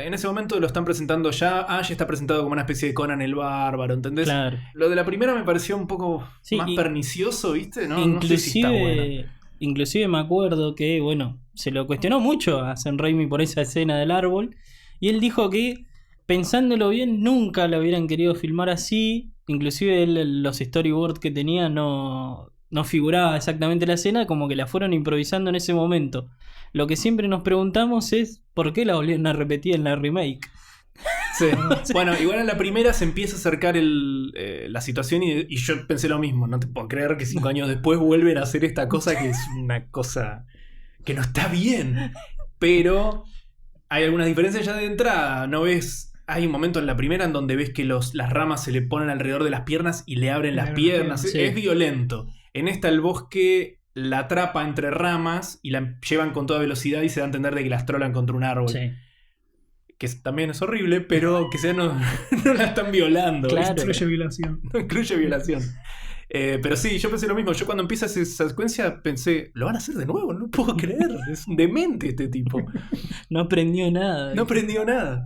en ese momento lo están presentando ya. Ash está presentado como una especie de Conan el Bárbaro, ¿entendés? Claro. Lo de la primera me pareció un poco Sí, más pernicioso, ¿viste? No, inclusive, no sé si está bueno. inclusive me acuerdo que, bueno, se lo cuestionó mucho a Sam Raimi por esa escena del árbol. Y él dijo que, pensándolo bien, nunca lo hubieran querido filmar así. Inclusive los storyboards que tenía no figuraba exactamente la escena, como que la fueron improvisando en ese momento. Lo que siempre nos preguntamos es ¿por qué la volvieron a repetir en la remake? Sí. Bueno, igual a la primera se empieza a acercar la situación y yo pensé lo mismo. No te puedo creer que 5 años después vuelven a hacer esta cosa que es una cosa que no está bien. Pero hay algunas diferencias ya de entrada. ¿No ves? Hay un momento en la primera en donde ves que las ramas se le ponen alrededor de las piernas y le abren las piernas. Sí. Es violento. En esta el bosque la atrapa entre ramas y la llevan con toda velocidad y se da a entender de que la astrolan contra un árbol. Sí. Que también es horrible, pero que no la están violando. Claro. Incluye violación. No incluye violación. Pero sí, yo pensé lo mismo. Yo cuando empieza esa secuencia pensé, ¿lo van a hacer de nuevo? No puedo creer. Es un demente este tipo. No aprendió nada. No aprendió nada.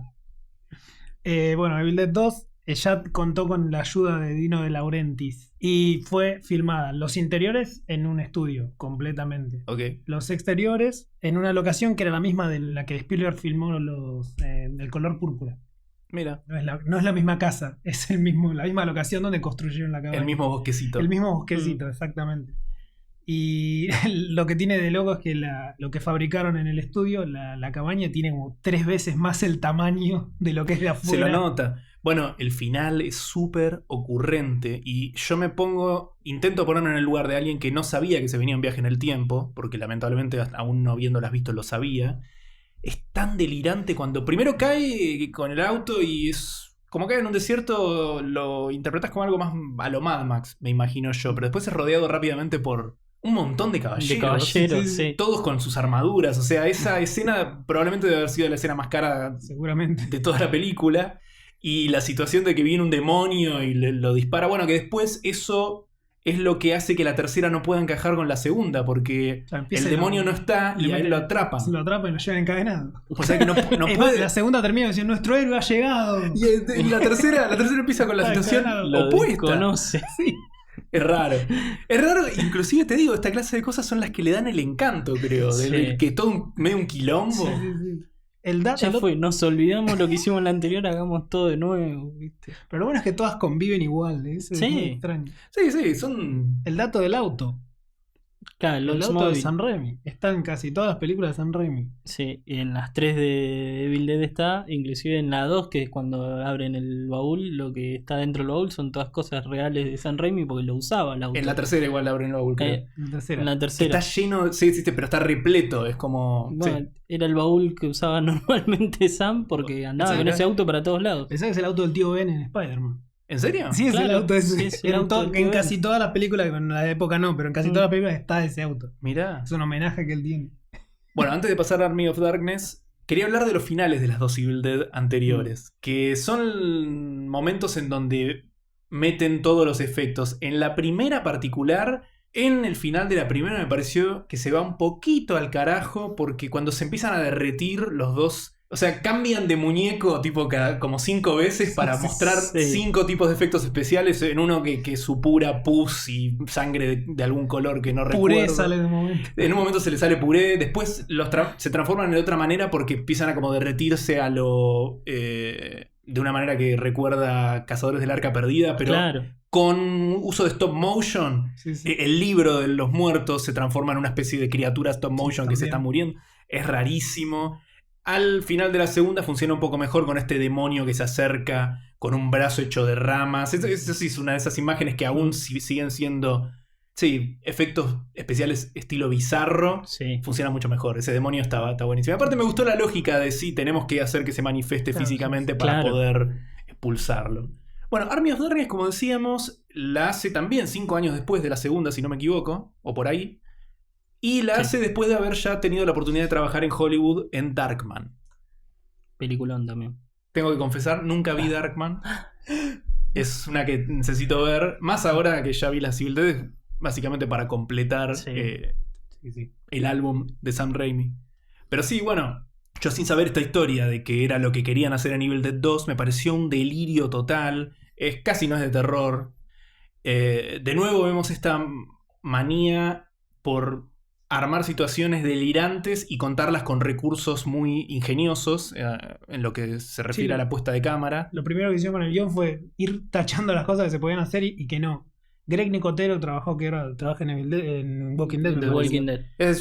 Bueno, Evil Dead 2 ya contó con la ayuda de Dino De Laurentiis y fue filmada los interiores en un estudio completamente, Ok. los exteriores en una locación que era la misma de la que Spielberg filmó el color púrpura. Mira, No es la misma casa, es la misma locación donde construyeron la cabaña. el mismo bosquecito. El mismo bosquecito, exactamente. Y lo que tiene de loco es que lo que fabricaron en el estudio, la cabaña tiene como 3 veces más el tamaño de lo que es de Se afuera. lo nota. Bueno, el final es súper ocurrente y yo intento ponerme en el lugar de alguien que no sabía que se venía un viaje en el tiempo, porque lamentablemente aún no habiéndolas visto lo sabía. Es tan delirante cuando primero cae con el auto y es como cae en un desierto, lo interpretas como algo más a lo Mad Max, me imagino yo, pero después es rodeado rápidamente por un montón de caballeros. De caballeros, sí. Todos con sus armaduras, o sea, esa escena probablemente debe haber sido la escena más cara Seguramente. de toda la película. Y la situación de que viene un demonio y lo dispara. Bueno, que después eso es lo que hace que la tercera no pueda encajar con la segunda. Porque O sea, empieza el demonio no está y a él lo atrapan. Se lo atrapan y lo llevan encadenado. O sea que no Es más, puede. la segunda termina diciendo nuestro héroe ha llegado. Y la tercera empieza con la situación Lo opuesta. desconoce. Sí. Es raro. Es raro, inclusive te digo, esta clase de cosas son las que le dan el encanto, creo. Sí. Que todo medio un quilombo. Sí. Ya fue, nos olvidamos lo que hicimos en la anterior, hagamos todo de nuevo, ¿viste? Pero lo bueno es que todas conviven igual. Eso Sí. es muy extraño. Sí, son. El dato del auto. Claro, El los auto de San Raimi. Está en casi todas las películas de San Raimi. Sí, y en las 3 de Evil Dead está, inclusive en la 2, que es cuando abren el baúl, lo que está dentro del baúl son todas cosas reales de San Raimi porque lo usaba el auto. En la tercera igual abren el baúl, creo. La tercera. En la tercera. Está lleno, sí, pero está repleto. Es como. Bueno, sí. era el baúl que usaba normalmente Sam porque andaba con ese auto para todos lados. Pensá que es el auto del tío Ben en Spider-Man. ¿En serio? Sí, es Claro, el auto ese. sí, es el auto del tío En Ben. casi todas las películas, en la época no, pero en casi todas las películas está ese auto. Mirá. Es un homenaje que él tiene. Bueno, antes de pasar a Army of Darkness, quería hablar de los finales de las dos Evil Dead anteriores. Que son momentos en donde meten todos los efectos. En la primera particular, en el final de la primera me pareció que se va un poquito al carajo porque cuando se empiezan a derretir los dos. O sea, cambian de muñeco tipo como 5 veces para mostrar Sí. 5 tipos de efectos especiales. En uno que supura pus y sangre de algún color que no Puré recuerdo. sale de un momento. En un momento se le sale puré. Después se transforman de otra manera porque empiezan a como derretirse a lo... de una manera que recuerda Cazadores del Arca Perdida, pero Claro. con uso de stop motion. Sí, sí. El libro de los muertos se transforma en una especie de criatura stop motion que se también. está muriendo. Es rarísimo. Al final de la segunda funciona un poco mejor con este demonio que se acerca con un brazo hecho de ramas. Eso sí es una de esas imágenes que aún siguen siendo Sí, efectos especiales estilo bizarro. Sí. Funciona mucho mejor. Ese demonio está buenísimo. Aparte me gustó la lógica de sí, tenemos que hacer que se manifieste Claro, físicamente sí, para claro. poder expulsarlo. Bueno, Army of Darkness, como decíamos, la hace también 5 años después de la segunda, si no me equivoco, o por ahí. Y la Sí. hace después de haber ya tenido la oportunidad de trabajar en Hollywood en Darkman. Peliculón también. Tengo que confesar, nunca vi Darkman. Es una que necesito ver. Más ahora que ya vi la Civil Dead, básicamente para completar Sí. el álbum de Sam Raimi. Pero sí, bueno, yo sin saber esta historia de que era lo que querían hacer en Evil Dead 2, me pareció un delirio total. Casi no es de terror. De nuevo vemos esta manía por armar situaciones delirantes y contarlas con recursos muy ingeniosos en lo que se refiere Sí. a la puesta de cámara. Lo primero que hicieron con el guión fue ir tachando las cosas que se podían hacer y que no. Greg Nicotero trabaja en Walking Dead. me The parece. Walking Dead. Es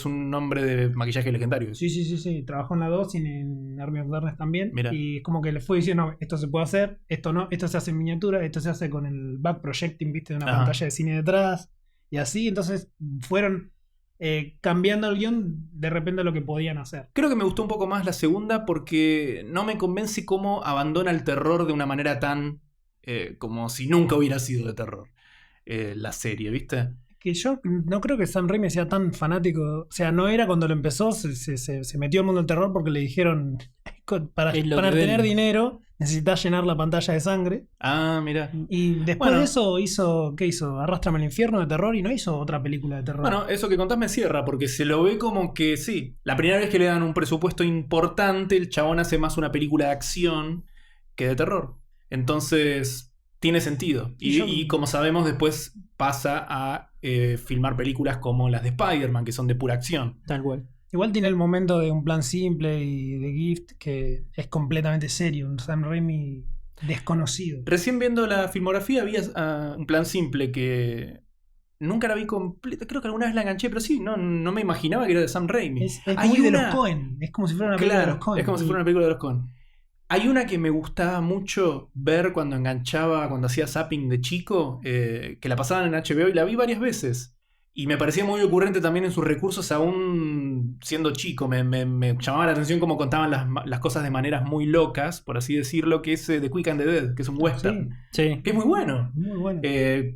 un nombre de maquillaje legendario. Sí. Trabajó en la 2 y en Army of Darkness también. Mira. Y es como que le fue diciendo, no, esto se puede hacer, esto no, esto se hace en miniatura, esto se hace con el back projecting, viste, de una Ajá. pantalla de cine detrás. Y así, entonces fueron cambiando el guión de repente a lo que podían hacer. Creo que me gustó un poco más la segunda porque no me convence cómo abandona el terror de una manera tan como si nunca hubiera sido de terror la serie, ¿viste? Que yo no creo que Sam Raimi sea tan fanático. O sea, no era cuando lo empezó, se metió al mundo del terror porque le dijeron, para Es lo para que tener vende. dinero necesitas llenar la pantalla de sangre. Ah, mira. Y después Bueno. de eso ¿qué hizo? Arrástrame al infierno de terror y no hizo otra película de terror. Bueno, eso que contás me cierra, porque se lo ve como que sí. La primera vez que le dan un presupuesto importante, el chabón hace más una película de acción que de terror. Entonces, tiene sentido. Y yo- Y como sabemos, después pasa a filmar películas como las de Spider-Man, que son de pura acción. Tal cual. Igual tiene el momento de Un Plan Simple y de Gift que es completamente serio, un Sam Raimi desconocido. Recién viendo la filmografía había un plan simple que nunca la vi completa. Creo que alguna vez la enganché, pero sí, no me imaginaba que era de Sam Raimi. Es Hay muy de una- los Coen, es como si fuera una película de Claro, los Coen. es como si fuera una película de los Coen. Hay una que me gustaba mucho ver cuando enganchaba, cuando hacía zapping de chico, que la pasaban en HBO y la vi varias veces. Y me parecía muy ocurrente también en sus recursos, aún siendo chico. Me llamaba la atención cómo contaban las cosas de maneras muy locas, por así decirlo, que es The Quick and the Dead, que es un western. Sí. Que es muy bueno. Muy bueno.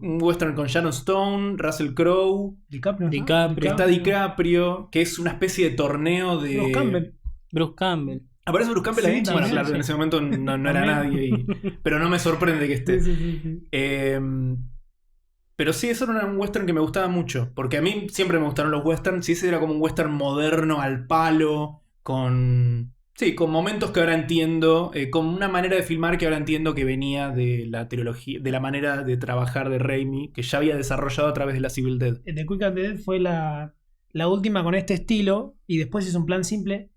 Un western con Sharon Stone, Russell Crowe, DiCaprio. ¿no? DiCaprio. está DiCaprio, que es una especie de torneo de... Bruce Campbell. Bruce Campbell. ¿Aparece Bruce Campbell Sí, ahí? también, Bueno, claro, sí. en ese momento no era nadie, pero no me sorprende que esté. Sí. Pero sí, eso era un western que me gustaba mucho, porque a mí siempre me gustaron los westerns, y ese era como un western moderno, al palo, con momentos que ahora entiendo, con una manera de filmar que ahora entiendo que venía de la trilogía, de la manera de trabajar de Raimi, que ya había desarrollado a través de la Civil Dead. The Quick and the Dead fue la última con este estilo y después hizo Un Plan Simple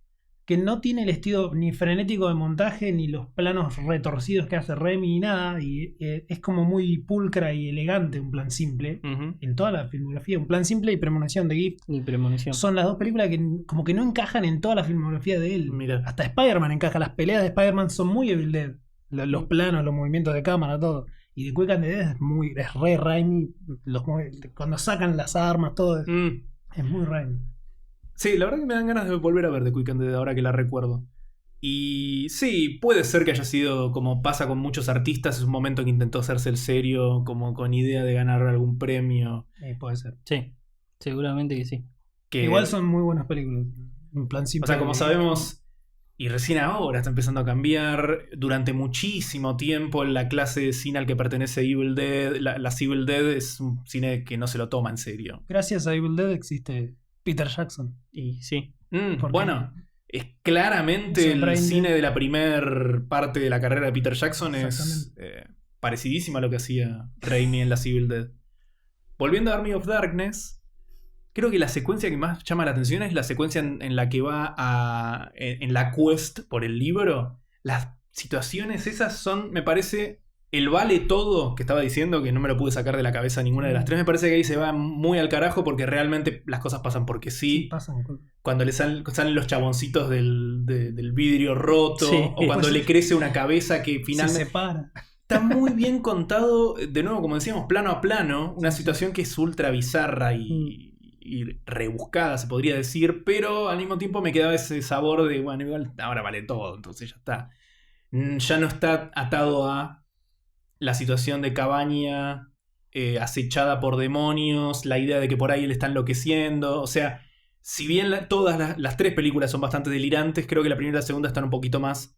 que no tiene el estilo ni frenético de montaje ni los planos retorcidos que hace Raimi ni nada y es como muy pulcra y elegante Un Plan Simple Ujú. en toda la filmografía. Un Plan Simple y Premonición de Gift Y Premonición. son las dos películas que como que no encajan en toda la filmografía de él. Mira. Hasta Spider-Man encaja, las peleas de Spider-Man son muy Evil Dead, los planos, los movimientos de cámara, todo. Y The Quick and the Dead es re Raimi, cuando sacan las armas, todo Mm. es muy Raimi. Sí, la verdad que me dan ganas de volver a ver The Quick and the Dead ahora que la recuerdo. Y sí, puede ser que haya sido, como pasa con muchos artistas, es un momento que intentó hacerse el serio, como con idea de ganar algún premio. Puede ser. Sí, seguramente que sí. Que, Igual son muy buenas películas. Un Plan o Simple. sea, como sabemos, y recién ahora está empezando a cambiar, durante muchísimo tiempo la clase de cine al que pertenece Evil Dead, la Civil Dead es un cine que no se lo toma en serio. Gracias a Evil Dead existe Peter Jackson. Y sí. Porque- Bueno, es claramente Sam el Raimi. cine de la primer parte de la carrera de Peter Jackson es Exactamente. parecidísima a lo que hacía Raimi en la Civil Dead. Volviendo a Army of Darkness, creo que la secuencia que más llama la atención es la secuencia en la que va en la quest por el libro. Las situaciones esas son, me parece, el vale todo que estaba diciendo, que no me lo pude sacar de la cabeza ninguna de las tres. Me parece que ahí se va muy al carajo porque realmente las cosas pasan porque sí. Pasan. Cuando le salen los chaboncitos del vidrio roto, Sí. o cuando Pues le crece una cabeza que Se finalmente... separa. está muy bien contado, de nuevo, como decíamos, plano a plano, una situación que es ultra bizarra y rebuscada, se podría decir, pero al mismo tiempo me quedaba ese sabor de, bueno, igual ahora vale todo, entonces ya está. Ya no está atado a la situación de Cabaña acechada por demonios, la idea de que por ahí él está enloqueciendo, o sea, si bien todas las tres películas son bastante delirantes, creo que la primera y la segunda están un poquito más...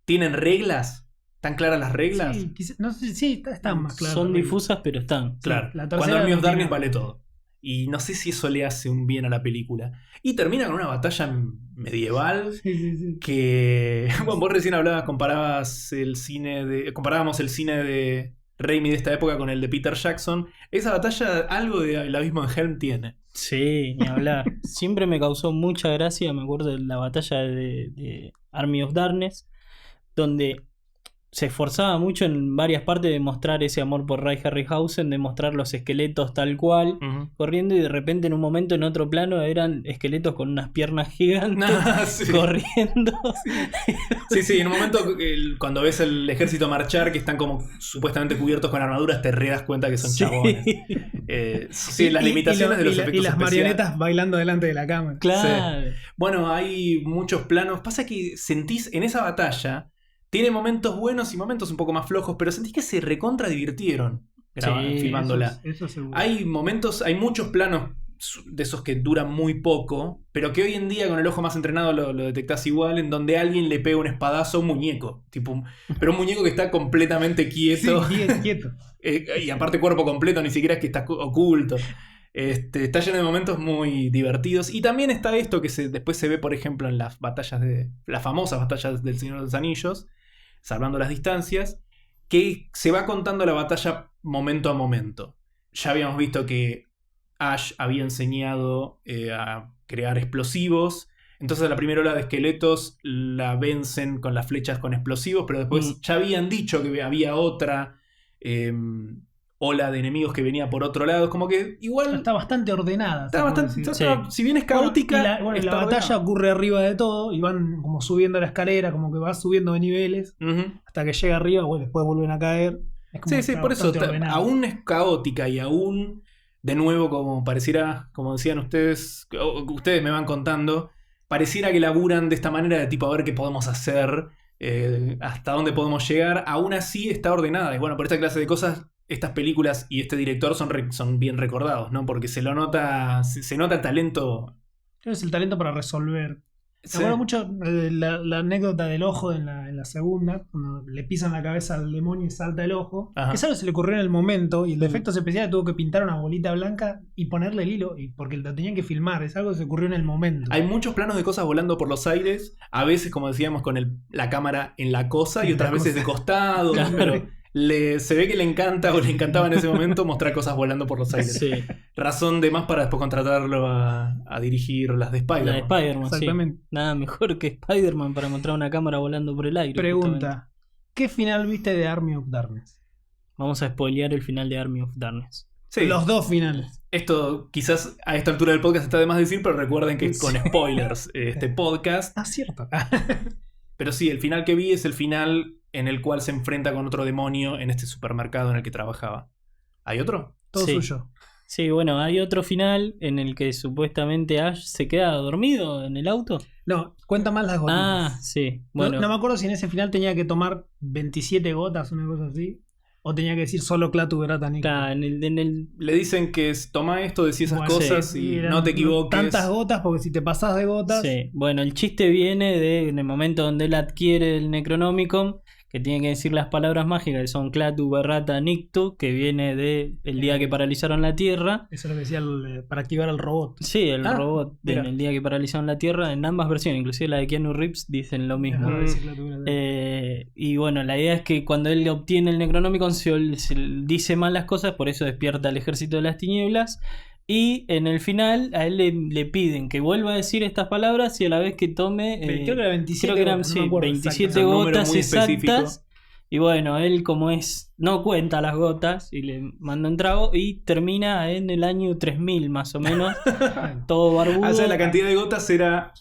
¿Tienen reglas? ¿Están claras las reglas? Sí, no sé, sí, están más claras. Son difusas, pero están. Claro. la Cuando tercera Army of no tiene- Darkness vale todo. Y no sé si eso le hace un bien a la película. Y termina con una batalla medieval Sí. que... Bueno, vos recién comparábamos el cine de Raimi de esta época con el de Peter Jackson. Esa batalla algo de El abismo de Helm tiene. Sí, ni hablar. Siempre me causó mucha gracia, me acuerdo de la batalla de Army of Darkness, donde se esforzaba mucho en varias partes de mostrar ese amor por Ray Harryhausen, de mostrar los esqueletos tal cual, corriendo, y de repente en un momento en otro plano eran esqueletos con unas piernas gigantes Sí. corriendo. Sí, en un momento cuando ves el ejército marchar, que están como supuestamente cubiertos con armaduras, te das cuenta que son chabones. Sí, las limitaciones de los efectos y las especiales. marionetas bailando delante de la cámara. Claro. Bueno, hay muchos planos. Pasa que sentís en esa batalla, tiene momentos buenos y momentos un poco más flojos, pero sentís que se recontra divirtieron filmándola. Eso seguro. Hay muchos planos de esos que duran muy poco, pero que hoy en día con el ojo más entrenado lo detectás igual, en donde alguien le pega un espadazo a un muñeco. Pero un muñeco que está completamente quieto. Sí, quieto. Y aparte cuerpo completo, ni siquiera es que está oculto. Está lleno de momentos muy divertidos. Y también está esto que después se ve, por ejemplo, en las famosas batallas del Señor de los Anillos, salvando las distancias, que se va contando la batalla momento a momento. Ya habíamos visto que Ash había enseñado a crear explosivos. Entonces la primera ola de esqueletos la vencen con las flechas con explosivos, pero después ya habían dicho que había otra ola de enemigos que venía por otro lado. Como que igual... Está bastante ordenada. Si bien es caótica... La batalla ordenada. ocurre arriba de todo y van como subiendo la escalera, como que va subiendo de niveles hasta que llega arriba, bueno, después vuelven a caer. Es como Sí, por eso aún es caótica y aún, de nuevo, como pareciera, como decían ustedes me van contando, pareciera que laburan de esta manera de tipo a ver qué podemos hacer, hasta dónde podemos llegar. Aún así está ordenada. Y bueno, por esta clase de cosas, estas películas y este director son bien recordados, ¿no? Porque se nota el talento. Es el talento para resolver. Sí. Me acuerdo mucho la anécdota del ojo en la segunda, cuando le pisan la cabeza al demonio y salta el ojo. Ajá. Que es algo que se le ocurrió en el momento y el de efectos especiales tuvo que pintar una bolita blanca y ponerle el hilo porque lo tenían que filmar. Es algo que se ocurrió en el momento. Hay muchos planos de cosas volando por los aires, a veces, como decíamos, con la cámara en la cosa y otras veces de costado. Claro. Pero se ve que le encanta o le encantaba en ese momento mostrar cosas volando por los aires. Sí. Razón de más para después contratarlo a dirigir las de La de Spider-Man. Spider-Man, Exactamente. sí. Nada mejor que Spider-Man para mostrar una cámara volando por el aire. justamente. Pregunta: ¿qué final viste de Army of Darkness? Vamos a spoilear el final de Army of Darkness. Sí. Los dos finales. Esto quizás a esta altura del podcast está de más decir, pero recuerden que es con spoilers este podcast. Ah, cierto. Pero sí, el final que vi es el final en el cual se enfrenta con otro demonio en este supermercado en el que trabajaba. ¿Hay otro? Todo Sí. suyo. Sí, bueno, hay otro final en el que supuestamente Ash se queda dormido en el auto. No, cuenta más las gotas. Ah, sí. Bueno, No me acuerdo si en ese final tenía que tomar 27 gotas, una cosa así. O tenía que decir solo Clatu Berata Nick. está en el Le dicen que toma esto, decís esas Bueno, cosas sí, y eran no te equivoques. Tantas gotas, porque si te pasás de gotas. Sí, bueno, el chiste viene en el momento donde él adquiere el Necronomicon, que tiene que decir las palabras mágicas, que son Clatu, Berrata, Nictu, que viene de el día que paralizaron la Tierra. Eso es lo que decía para activar el robot. Sí, el robot mira. en el día que paralizaron la Tierra, en ambas versiones, inclusive la de Keanu Reeves, dicen lo mismo. Dejaba de decir Clatu Berrata. Y bueno, la idea es que cuando él obtiene el Necronomicon se dice mal las cosas, por eso despierta al ejército de las tinieblas. Y en el final a él le piden que vuelva a decir estas palabras y a la vez que tome... Creo que era 27 creo que eran gotas, no me acuerdo 27 exacto. Un número gotas muy específico. exactas. Y bueno, él como no cuenta las gotas y le manda un trago y termina en el año 3000 más o menos. Todo barbudo. O sea, la cantidad de gotas era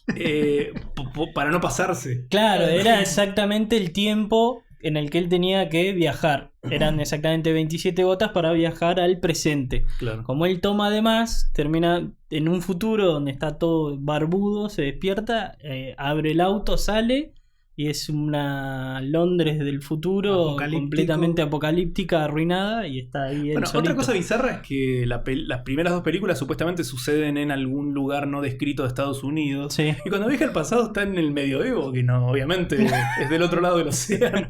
para no pasarse. Claro, era exactamente el tiempo en el que él tenía que viajar. Eran exactamente 27 gotas para viajar al presente. Claro. Como él toma además, termina en un futuro donde está todo barbudo, se despierta, abre el auto, sale y es una Londres del futuro Apocalíptico. completamente apocalíptica, arruinada, y está ahí él Bueno, solito. otra cosa bizarra es que las primeras 2 películas supuestamente suceden en algún lugar no descrito de Estados Unidos. Sí. Y cuando viaja al pasado está en el medioevo, que no, obviamente es del otro lado del océano.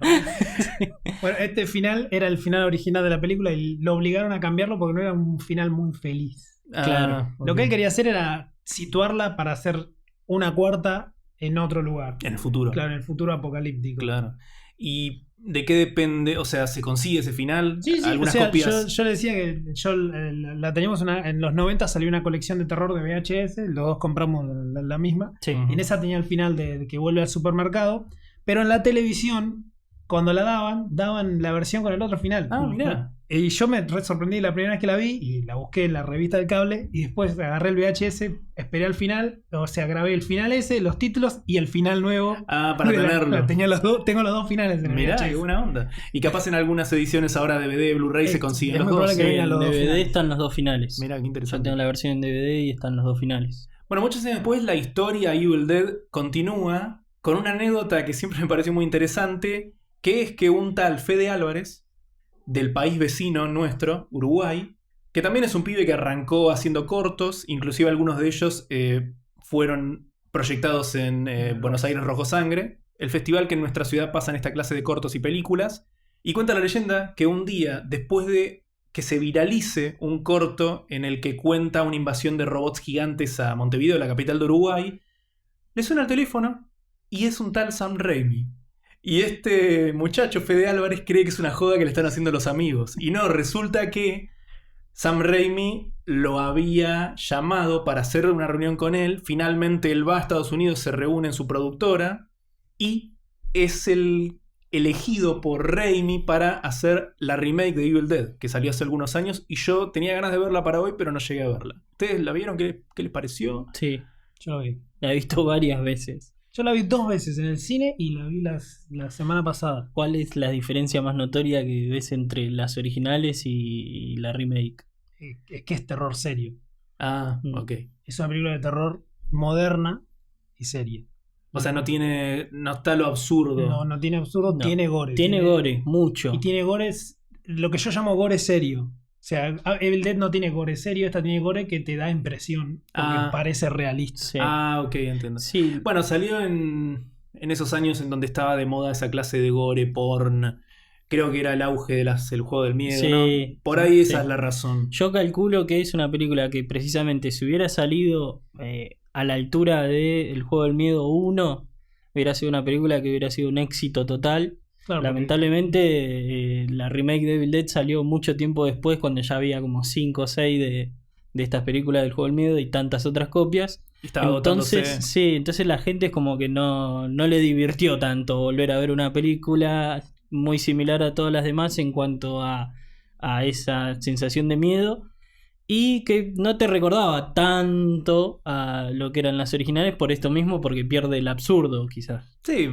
Bueno, este final era el final original de la película y lo obligaron a cambiarlo porque no era un final muy feliz. Claro. Lo que él quería hacer era situarla para hacer una cuarta en otro lugar. En el futuro. Claro, en el futuro apocalíptico. Claro. ¿Y de qué depende? O sea, ¿se consigue ese final? Sí, sí, Algunas o sea, copias. yo le decía que la teníamos en los 90 salió una colección de terror de VHS, los dos compramos la misma. Sí. Ujú. Y en esa tenía el final de que vuelve al supermercado, pero en la televisión, cuando la daban la versión con el otro final. Ah, mirá. Y yo me re sorprendí la primera vez que la vi y la busqué en la revista del cable y después agarré el VHS, esperé al final, o sea, grabé el final ese, los títulos y el final nuevo. Ah, para tenerlo. Tengo los dos finales en el Mirá, VHS. qué buena onda. Y capaz en algunas ediciones ahora DVD, Blu-ray se consiguen es los muy dos. probable que vengan En los dos DVD finales. están los dos finales. Mirá, qué Yo interesante. tengo la versión en DVD y están los dos finales. Bueno, muchos años después la historia Evil Dead continúa con una anécdota que siempre me pareció muy interesante, que es que un tal Fede Álvarez, del país vecino nuestro, Uruguay, que también es un pibe que arrancó haciendo cortos, inclusive algunos de ellos fueron proyectados en Buenos Aires Rojo Sangre, el festival que en nuestra ciudad pasan esta clase de cortos y películas, y cuenta la leyenda que un día, después de que se viralice un corto en el que cuenta una invasión de robots gigantes a Montevideo, la capital de Uruguay, le suena el teléfono y es un tal Sam Raimi. Y este muchacho, Fede Álvarez, cree que es una joda que le están haciendo los amigos. Y no, resulta que Sam Raimi lo había llamado para hacer una reunión con él. Finalmente él va a Estados Unidos, se reúne en su productora y es el elegido por Raimi para hacer la remake de Evil Dead, que salió hace algunos años. Y yo tenía ganas de verla para hoy, pero no llegué a verla. ¿Ustedes la vieron? ¿Qué les pareció? Sí, Yo la vi. la he visto varias veces. Yo la vi 2 veces en el cine y la vi la semana pasada. ¿Cuál es la diferencia más notoria que ves entre las originales y la remake? Es que es terror serio. Ah, Mm. ok. Es una película de terror moderna y seria. O sea, no está lo absurdo. No tiene absurdo, No. tiene gore. Tiene gore, mucho. Y tiene gores, lo que yo llamo gore serio. O sea, Evil Dead no tiene gore serio, esta tiene gore que te da impresión, porque Ah. parece realista. Sí. Ah, ok, entiendo. Sí, Bueno, salió en esos años en donde estaba de moda esa clase de gore, porn. Creo que era el auge del juego del miedo, Sí, ¿no? Por ahí sí. esa es la razón. yo calculo que es una película que precisamente si hubiera salido a la altura de El Juego del Miedo 1, hubiera sido una película que hubiera sido un éxito total. Claro, porque- Lamentablemente la remake de Evil Dead salió mucho tiempo después, cuando ya había como 5 o 6 de estas películas del Juego del Miedo y tantas otras copias. Estaba Entonces, agotándose. sí, entonces la gente es como que no le divirtió tanto volver a ver una película muy similar a todas las demás en cuanto a esa sensación de miedo, y que no te recordaba tanto a lo que eran las originales por esto mismo, porque pierde el absurdo quizás. Sí,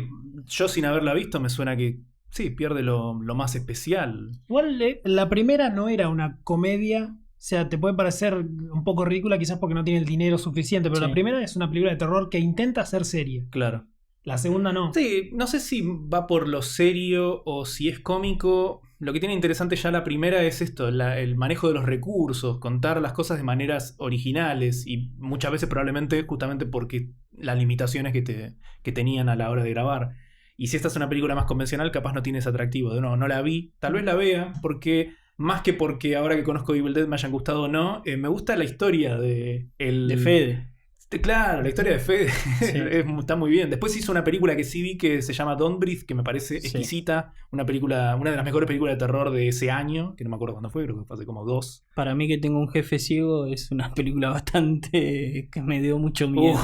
yo sin haberla visto me suena que sí, pierde lo más especial. Igual la primera no era una comedia. O sea, te puede parecer un poco ridícula quizás porque no tiene el dinero suficiente, pero Sí. la primera es una película de terror que intenta ser seria. Claro. La segunda no. Sí, no sé si va por lo serio o si es cómico. Lo que tiene interesante ya la primera es esto, el manejo de los recursos, contar las cosas de maneras originales y muchas veces probablemente justamente porque las limitaciones que tenían a la hora de grabar. Y si esta es una película más convencional, capaz no tiene ese atractivo. No la vi, tal vez la vea, porque más que porque ahora que conozco Evil Dead me hayan gustado o no, me gusta la historia de Fede. Claro, la historia de Fede está muy bien. Después hizo una película que sí vi que se llama Don't Breathe, que me parece Sí. exquisita. Una de las mejores películas de terror de ese año, que no me acuerdo cuándo fue, creo que fue hace como 2. Para mí, que tengo un jefe ciego, es una película bastante que me dio mucho miedo.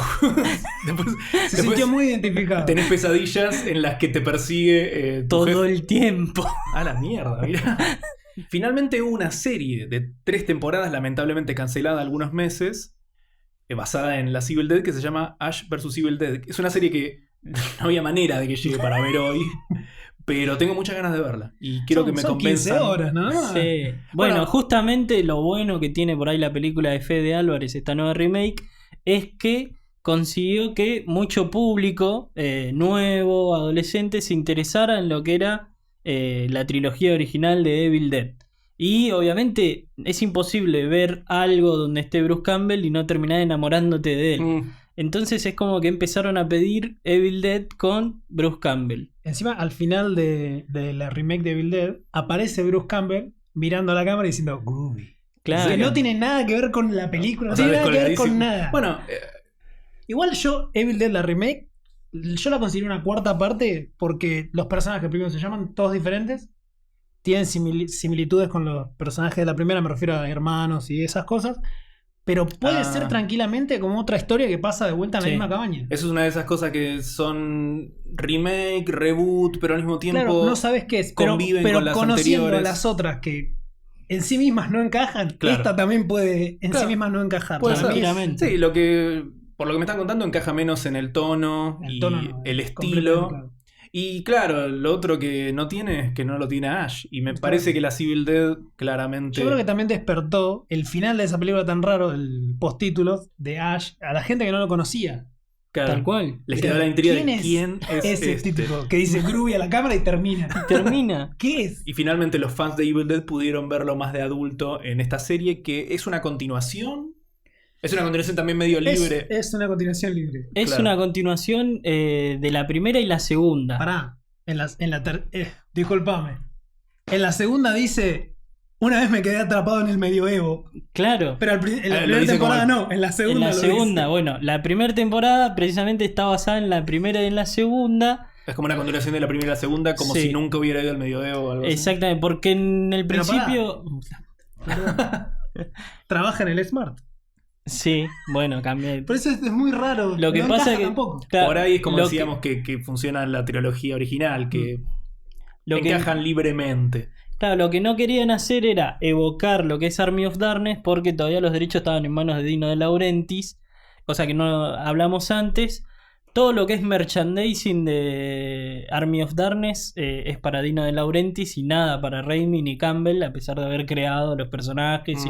Después Se sintió muy identificado. tenés pesadillas en las que te persigue tu Todo jefe. el tiempo. A la mierda, mirá. Finalmente hubo una serie de 3 temporadas, lamentablemente cancelada algunos meses, basada en las Evil Dead, que se llama Ash vs. Evil Dead. Es una serie que no había manera de que llegue para ver hoy, pero tengo muchas ganas de verla. Y quiero que me son 15 convenzan. horas, ¿no? Sí. Bueno, justamente lo bueno que tiene por ahí la película de Fede Álvarez, esta nueva remake, es que consiguió que mucho público nuevo, adolescente, se interesara en lo que era la trilogía original de Evil Dead. Y obviamente es imposible ver algo donde esté Bruce Campbell y no terminar enamorándote de él. Entonces es como que empezaron a pedir Evil Dead con Bruce Campbell. Encima, al final de la remake de Evil Dead, aparece Bruce Campbell mirando a la cámara y diciendo groovy. Claro. Que no tiene nada que ver con la película, no O sea, tiene nada que ver con descolgadísimo. nada. Bueno, Igual yo, Evil Dead, la remake, yo la considero una cuarta parte porque los personajes primero se llaman todos diferentes, tienen similitudes con los personajes de la primera, me refiero a hermanos y esas cosas, pero puede ser tranquilamente como otra historia que pasa de vuelta en la Sí. misma cabaña. eso es una de esas cosas que son remake, reboot, pero al mismo tiempo Claro, no sabes qué es, pero conviven con las conociendo anteriores. a las otras que en sí mismas no encajan, Claro. esta también puede en Claro. sí misma no encajar. Puede Para ser. mí es- Tranquilamente. Sí, por lo que me están contando encaja menos en el tono El y tono no, el es estilo. completamente claro. Y claro, lo otro que no tiene es que no lo tiene Ash. Y me Claro. parece que la Civil Dead claramente... Yo creo que también despertó el final de esa película tan raro, el postítulo de Ash, a la gente que no lo conocía. Claro, Tal cual. les quedó la intriga de ¿Quién quién es Ese este. típico que dice groovy a la cámara y termina. Termina. ¿Qué es? Y finalmente los fans de Evil Dead pudieron verlo más de adulto en esta serie, que es una continuación. Es una continuación también medio libre. Es una continuación libre. Es Claro. una continuación de la primera y la segunda. Pará. Disculpame. En la segunda dice: una vez me quedé atrapado en el medioevo. Claro. Pero en la lo primera dice temporada como- no, en la segunda. En la lo segunda, dice. bueno, la primera temporada precisamente está basada en la primera y en la segunda. Es como una continuación de la primera y la segunda, como Sí. si nunca hubiera ido al medioevo o algo así. Exactamente, porque en el Pero principio. Trabaja en el Smart. Sí, bueno, cambié. Por eso es muy raro. Lo que no pasa encaja es que. tampoco. claro, Por ahí es como lo decíamos que funciona la trilogía original, que lo que- encajan libremente. Claro, lo que no querían hacer era evocar lo que es Army of Darkness porque todavía los derechos estaban en manos de Dino De Laurentiis, cosa que no hablamos antes. Todo lo que es merchandising de Army of Darkness es para Dino De Laurentiis y nada para Raimi ni Campbell, a pesar de haber creado los personajes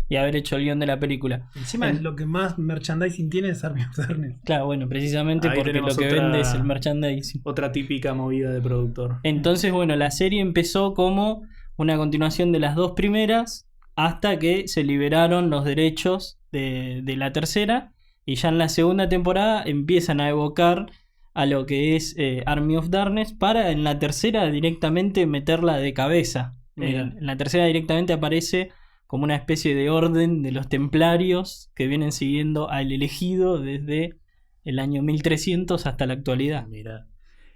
y haber hecho el guión de la película. Encima es lo que más merchandising tiene es Army of Darkness. Claro, bueno, precisamente Ahí porque lo tenemos que otra- vende es el merchandising. Otra típica movida de productor. Entonces, bueno, la serie empezó como una continuación de las dos primeras hasta que se liberaron los derechos de la tercera y ya en la segunda temporada empiezan a evocar a lo que es Army of Darkness para en la tercera directamente meterla de cabeza. Mira. En la tercera directamente aparece como una especie de orden de los templarios que vienen siguiendo al elegido desde el año 1300 hasta la actualidad. Mira.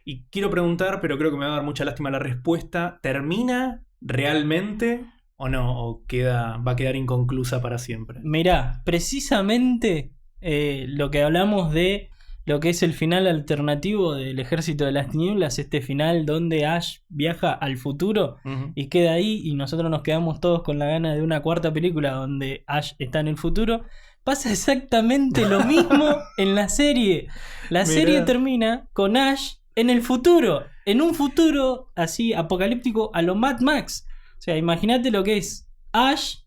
Y quiero preguntar, pero creo que me va a dar mucha lástima la respuesta. ¿Termina realmente o no? ¿O va a quedar inconclusa para siempre? Mirá, precisamente lo que hablamos de lo que es el final alternativo del Ejército de las Tinieblas, este final donde Ash viaja al futuro Ujú. y queda ahí y nosotros nos quedamos todos con la gana de una cuarta película donde Ash está en el futuro, pasa exactamente lo mismo en la serie. La Mirá. serie termina con Ash en el futuro, en un futuro así apocalíptico a lo Mad Max. O sea, imagínate lo que es Ash,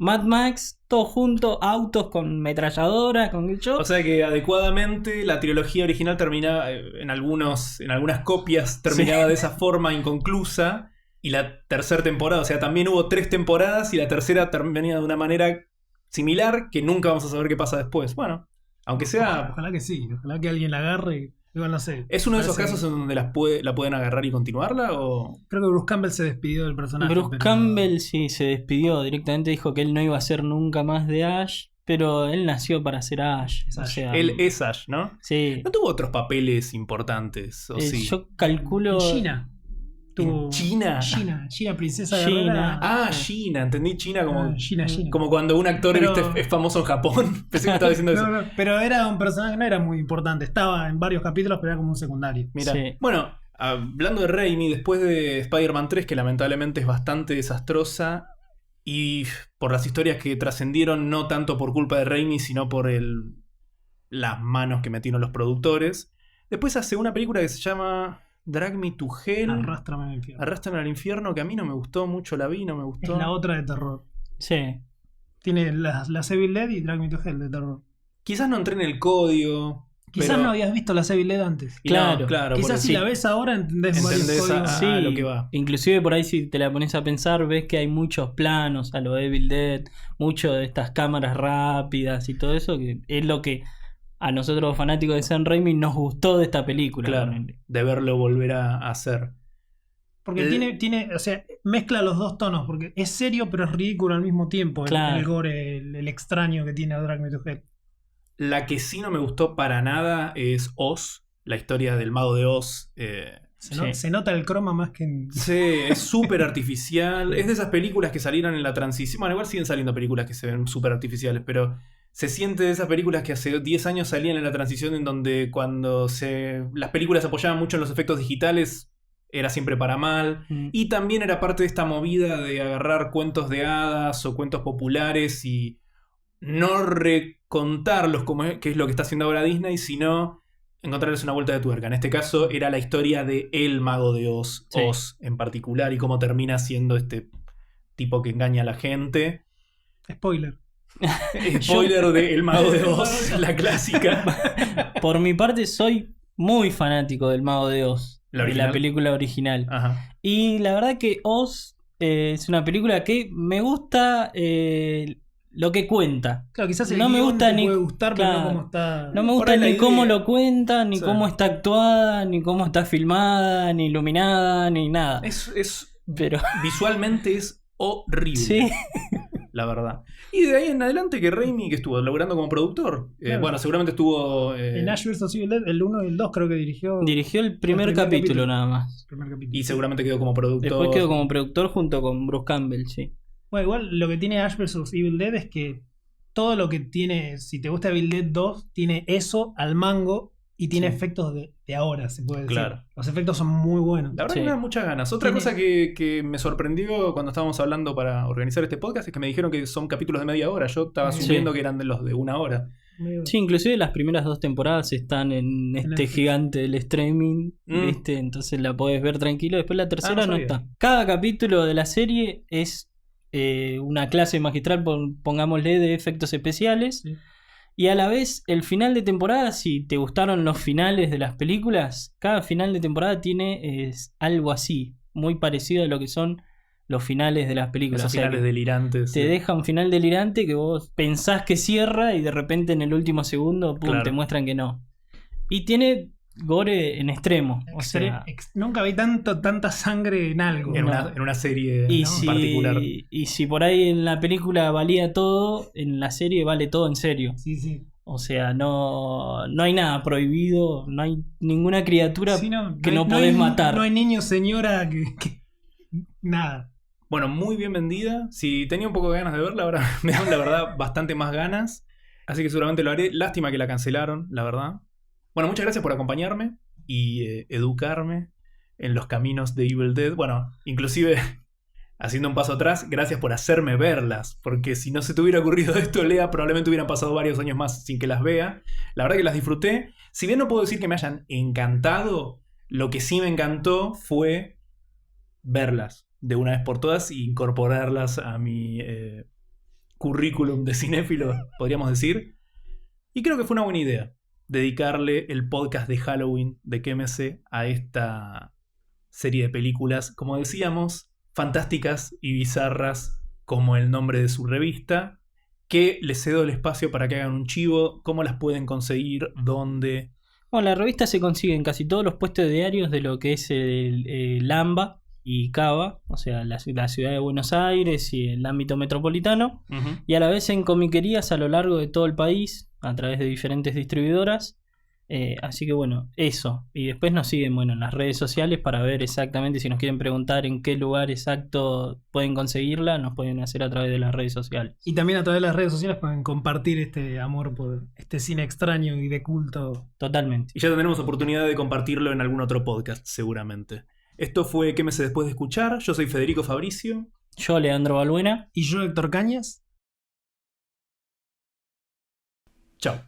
Mad Max, todo junto, autos con metralladoras, con el show. O sea que adecuadamente la trilogía original terminaba, en algunas copias terminaba de esa forma inconclusa. Y la tercera temporada, o sea, también hubo 3 temporadas y la tercera termina de una manera similar que nunca vamos a saber qué pasa después. Bueno, aunque sea... Ojalá que sí, ojalá que alguien la agarre y igual no sé. ¿Es uno de esos Parece casos en donde la pueden agarrar y continuarla? ¿O? Creo que Bruce Campbell se despidió del personaje. Bruce pero- Campbell sí se despidió, directamente dijo que él no iba a ser nunca más de Ash, pero él nació para ser Ash. Es O Ash. sea, Él es Ash, ¿no? sí. ¿No tuvo otros papeles importantes? ¿O sí? Yo calculo. En China. ¿En China? China, princesa China. guerrera. Ah, China, entendí China como, China. como cuando un actor Pero- ¿viste? Es famoso en Japón. Pensé que me estaba diciendo eso. No, pero era un personaje, no era muy importante. Estaba en varios capítulos, pero era como un secundario. Mira, Sí. bueno, hablando de Raimi, después de Spider-Man 3, que lamentablemente es bastante desastrosa, y por las historias que trascendieron, no tanto por culpa de Raimi, sino por las manos que metieron los productores, después hace una película que se llama Drag Me to Hell. Arrástrame al infierno. Arrástrame al infierno, que a mí no me gustó mucho, la vi, no me Es gustó. la otra de terror. Sí. Tiene las Evil Dead y Drag Me to Hell de terror. Quizás no entré en el código. Quizás pero- no habías visto las Evil Dead antes. Y Claro, no, claro. Quizás porque si sí. la ves ahora entendés varios Entendés códigos. a- Sí, lo que va. inclusive por ahí si te la pones a pensar ves que hay muchos planos a lo Evil Dead, mucho de estas cámaras rápidas y todo eso, que es lo que a nosotros los fanáticos de Sam Raimi nos gustó de esta película. Claro, ponele. de verlo volver a hacer. Porque tiene, o sea, mezcla los dos tonos, porque es serio pero es ridículo al mismo tiempo. Claro. El gore, el extraño que tiene Drag Me to Hell. La que sí no me gustó para nada es Oz, la historia del mago de Oz. Sí. Se nota el croma más que en... Sí, es súper artificial. Es de esas películas que salieron en la transición. Bueno, igual siguen saliendo películas que se ven súper artificiales, pero se siente de esas películas que hace 10 años salían en la transición, en donde cuando las películas se apoyaban mucho en los efectos digitales, era siempre para mal. Mm. Y también era parte de esta movida de agarrar cuentos de hadas o cuentos populares y no recontarlos como que es lo que está haciendo ahora Disney, sino encontrarles una vuelta de tuerca. En este caso era la historia de el mago de Oz, Sí. Oz en particular, y cómo termina siendo este tipo que engaña a la gente. Spoiler. Spoiler de El mago de Oz, la clásica. Por mi parte soy muy fanático del Mago de Oz, ¿La de original? la película original. Ajá. Y la verdad que Oz es una película que me gusta lo que cuenta. Claro, quizás el No me guión gusta te ni- puede gustar, pero claro. no como está... No me Por gusta ahí la ni cómo idea. lo cuenta, ni Sí. cómo está actuada, ni cómo está filmada, ni iluminada, ni nada. Es Pero visualmente es horrible. sí, La verdad. Y de ahí en adelante que Raimi, que estuvo laburando como productor. Claro. Bueno, seguramente estuvo. En Ash vs. Evil Dead, el 1 y el 2 creo que dirigió... dirigió el primer capítulo nada más. primer capítulo. Y seguramente quedó como productor. Después quedó como productor junto con Bruce Campbell, sí. Bueno, igual lo que tiene Ash vs. Evil Dead es que todo lo que tiene, si te gusta Evil Dead 2, tiene eso al mango y tiene Sí. efectos de ahora, se puede decir. Claro. Los efectos son muy buenos. La verdad Sí. que me dan muchas ganas. Otra Tiene- cosa que me sorprendió cuando estábamos hablando para organizar este podcast es que me dijeron que son capítulos de media hora. Yo estaba Sí. asumiendo que eran de los de una hora. Medio- Sí, inclusive las primeras 2 temporadas están en este Netflix. gigante del streaming, Mm. ¿viste? Entonces la podés ver tranquilo. Después la tercera no no sabía. está. Cada capítulo de la serie es una clase magistral, pongámosle, de efectos especiales. Sí. Y a la vez, el final de temporada, si te gustaron los finales de las películas, cada final de temporada tiene algo así, muy parecido a lo que son los finales de las películas. Esos O sea, finales que delirantes. te deja un final delirante que vos pensás que cierra y de repente en el último segundo pum, Claro. te muestran que no. Y tiene gore en extremo. O sea, Nunca vi tanta sangre en algo. En, No. en una serie y, ¿no? en particular. y si por ahí en la película valía todo, en la serie vale todo en serio. Sí, sí. O sea, no hay nada prohibido, no hay ninguna criatura Sí, que hay- no podés hay- matar. No hay niño, señora, nada. Bueno, muy bien vendida. Si tenía un poco de ganas de verla, ahora me dan la verdad bastante más ganas. Así que seguramente lo haré. Lástima que la cancelaron, la verdad. Bueno, muchas gracias por acompañarme y educarme en los caminos de Evil Dead. Bueno, inclusive haciendo un paso atrás, gracias por hacerme verlas. Porque si no se te hubiera ocurrido esto, Lea, probablemente hubieran pasado varios años más sin que las vea. La verdad que las disfruté. Si bien no puedo decir que me hayan encantado, lo que sí me encantó fue verlas de una vez por todas e incorporarlas a mi currículum de cinéfilo, podríamos decir. Y creo que fue una buena idea dedicarle el podcast de Halloween de QMC a esta serie de películas, como decíamos, fantásticas y bizarras como el nombre de su revista, que les cedo el espacio para que hagan un chivo, cómo las pueden conseguir, dónde. Bueno, la revista se consigue en casi todos los puestos diarios de lo que es el AMBA y Cava, o sea, la ciudad de Buenos Aires y el ámbito metropolitano, y a la vez en comiquerías a lo largo de todo el país, a través de diferentes distribuidoras. Así que bueno, eso. Y después nos siguen en las redes sociales para ver exactamente si nos quieren preguntar en qué lugar exacto pueden conseguirla, nos pueden hacer a través de las redes sociales. Y también a través de las redes sociales pueden compartir este amor por este cine extraño y de culto. Totalmente. Y ya tendremos oportunidad de compartirlo en algún otro podcast, seguramente. Esto fue ¿Qué me sé después de escuchar? Yo soy Federico Fabricio. Yo, Leandro Balbuena. Y yo, Héctor Cañas. Chao.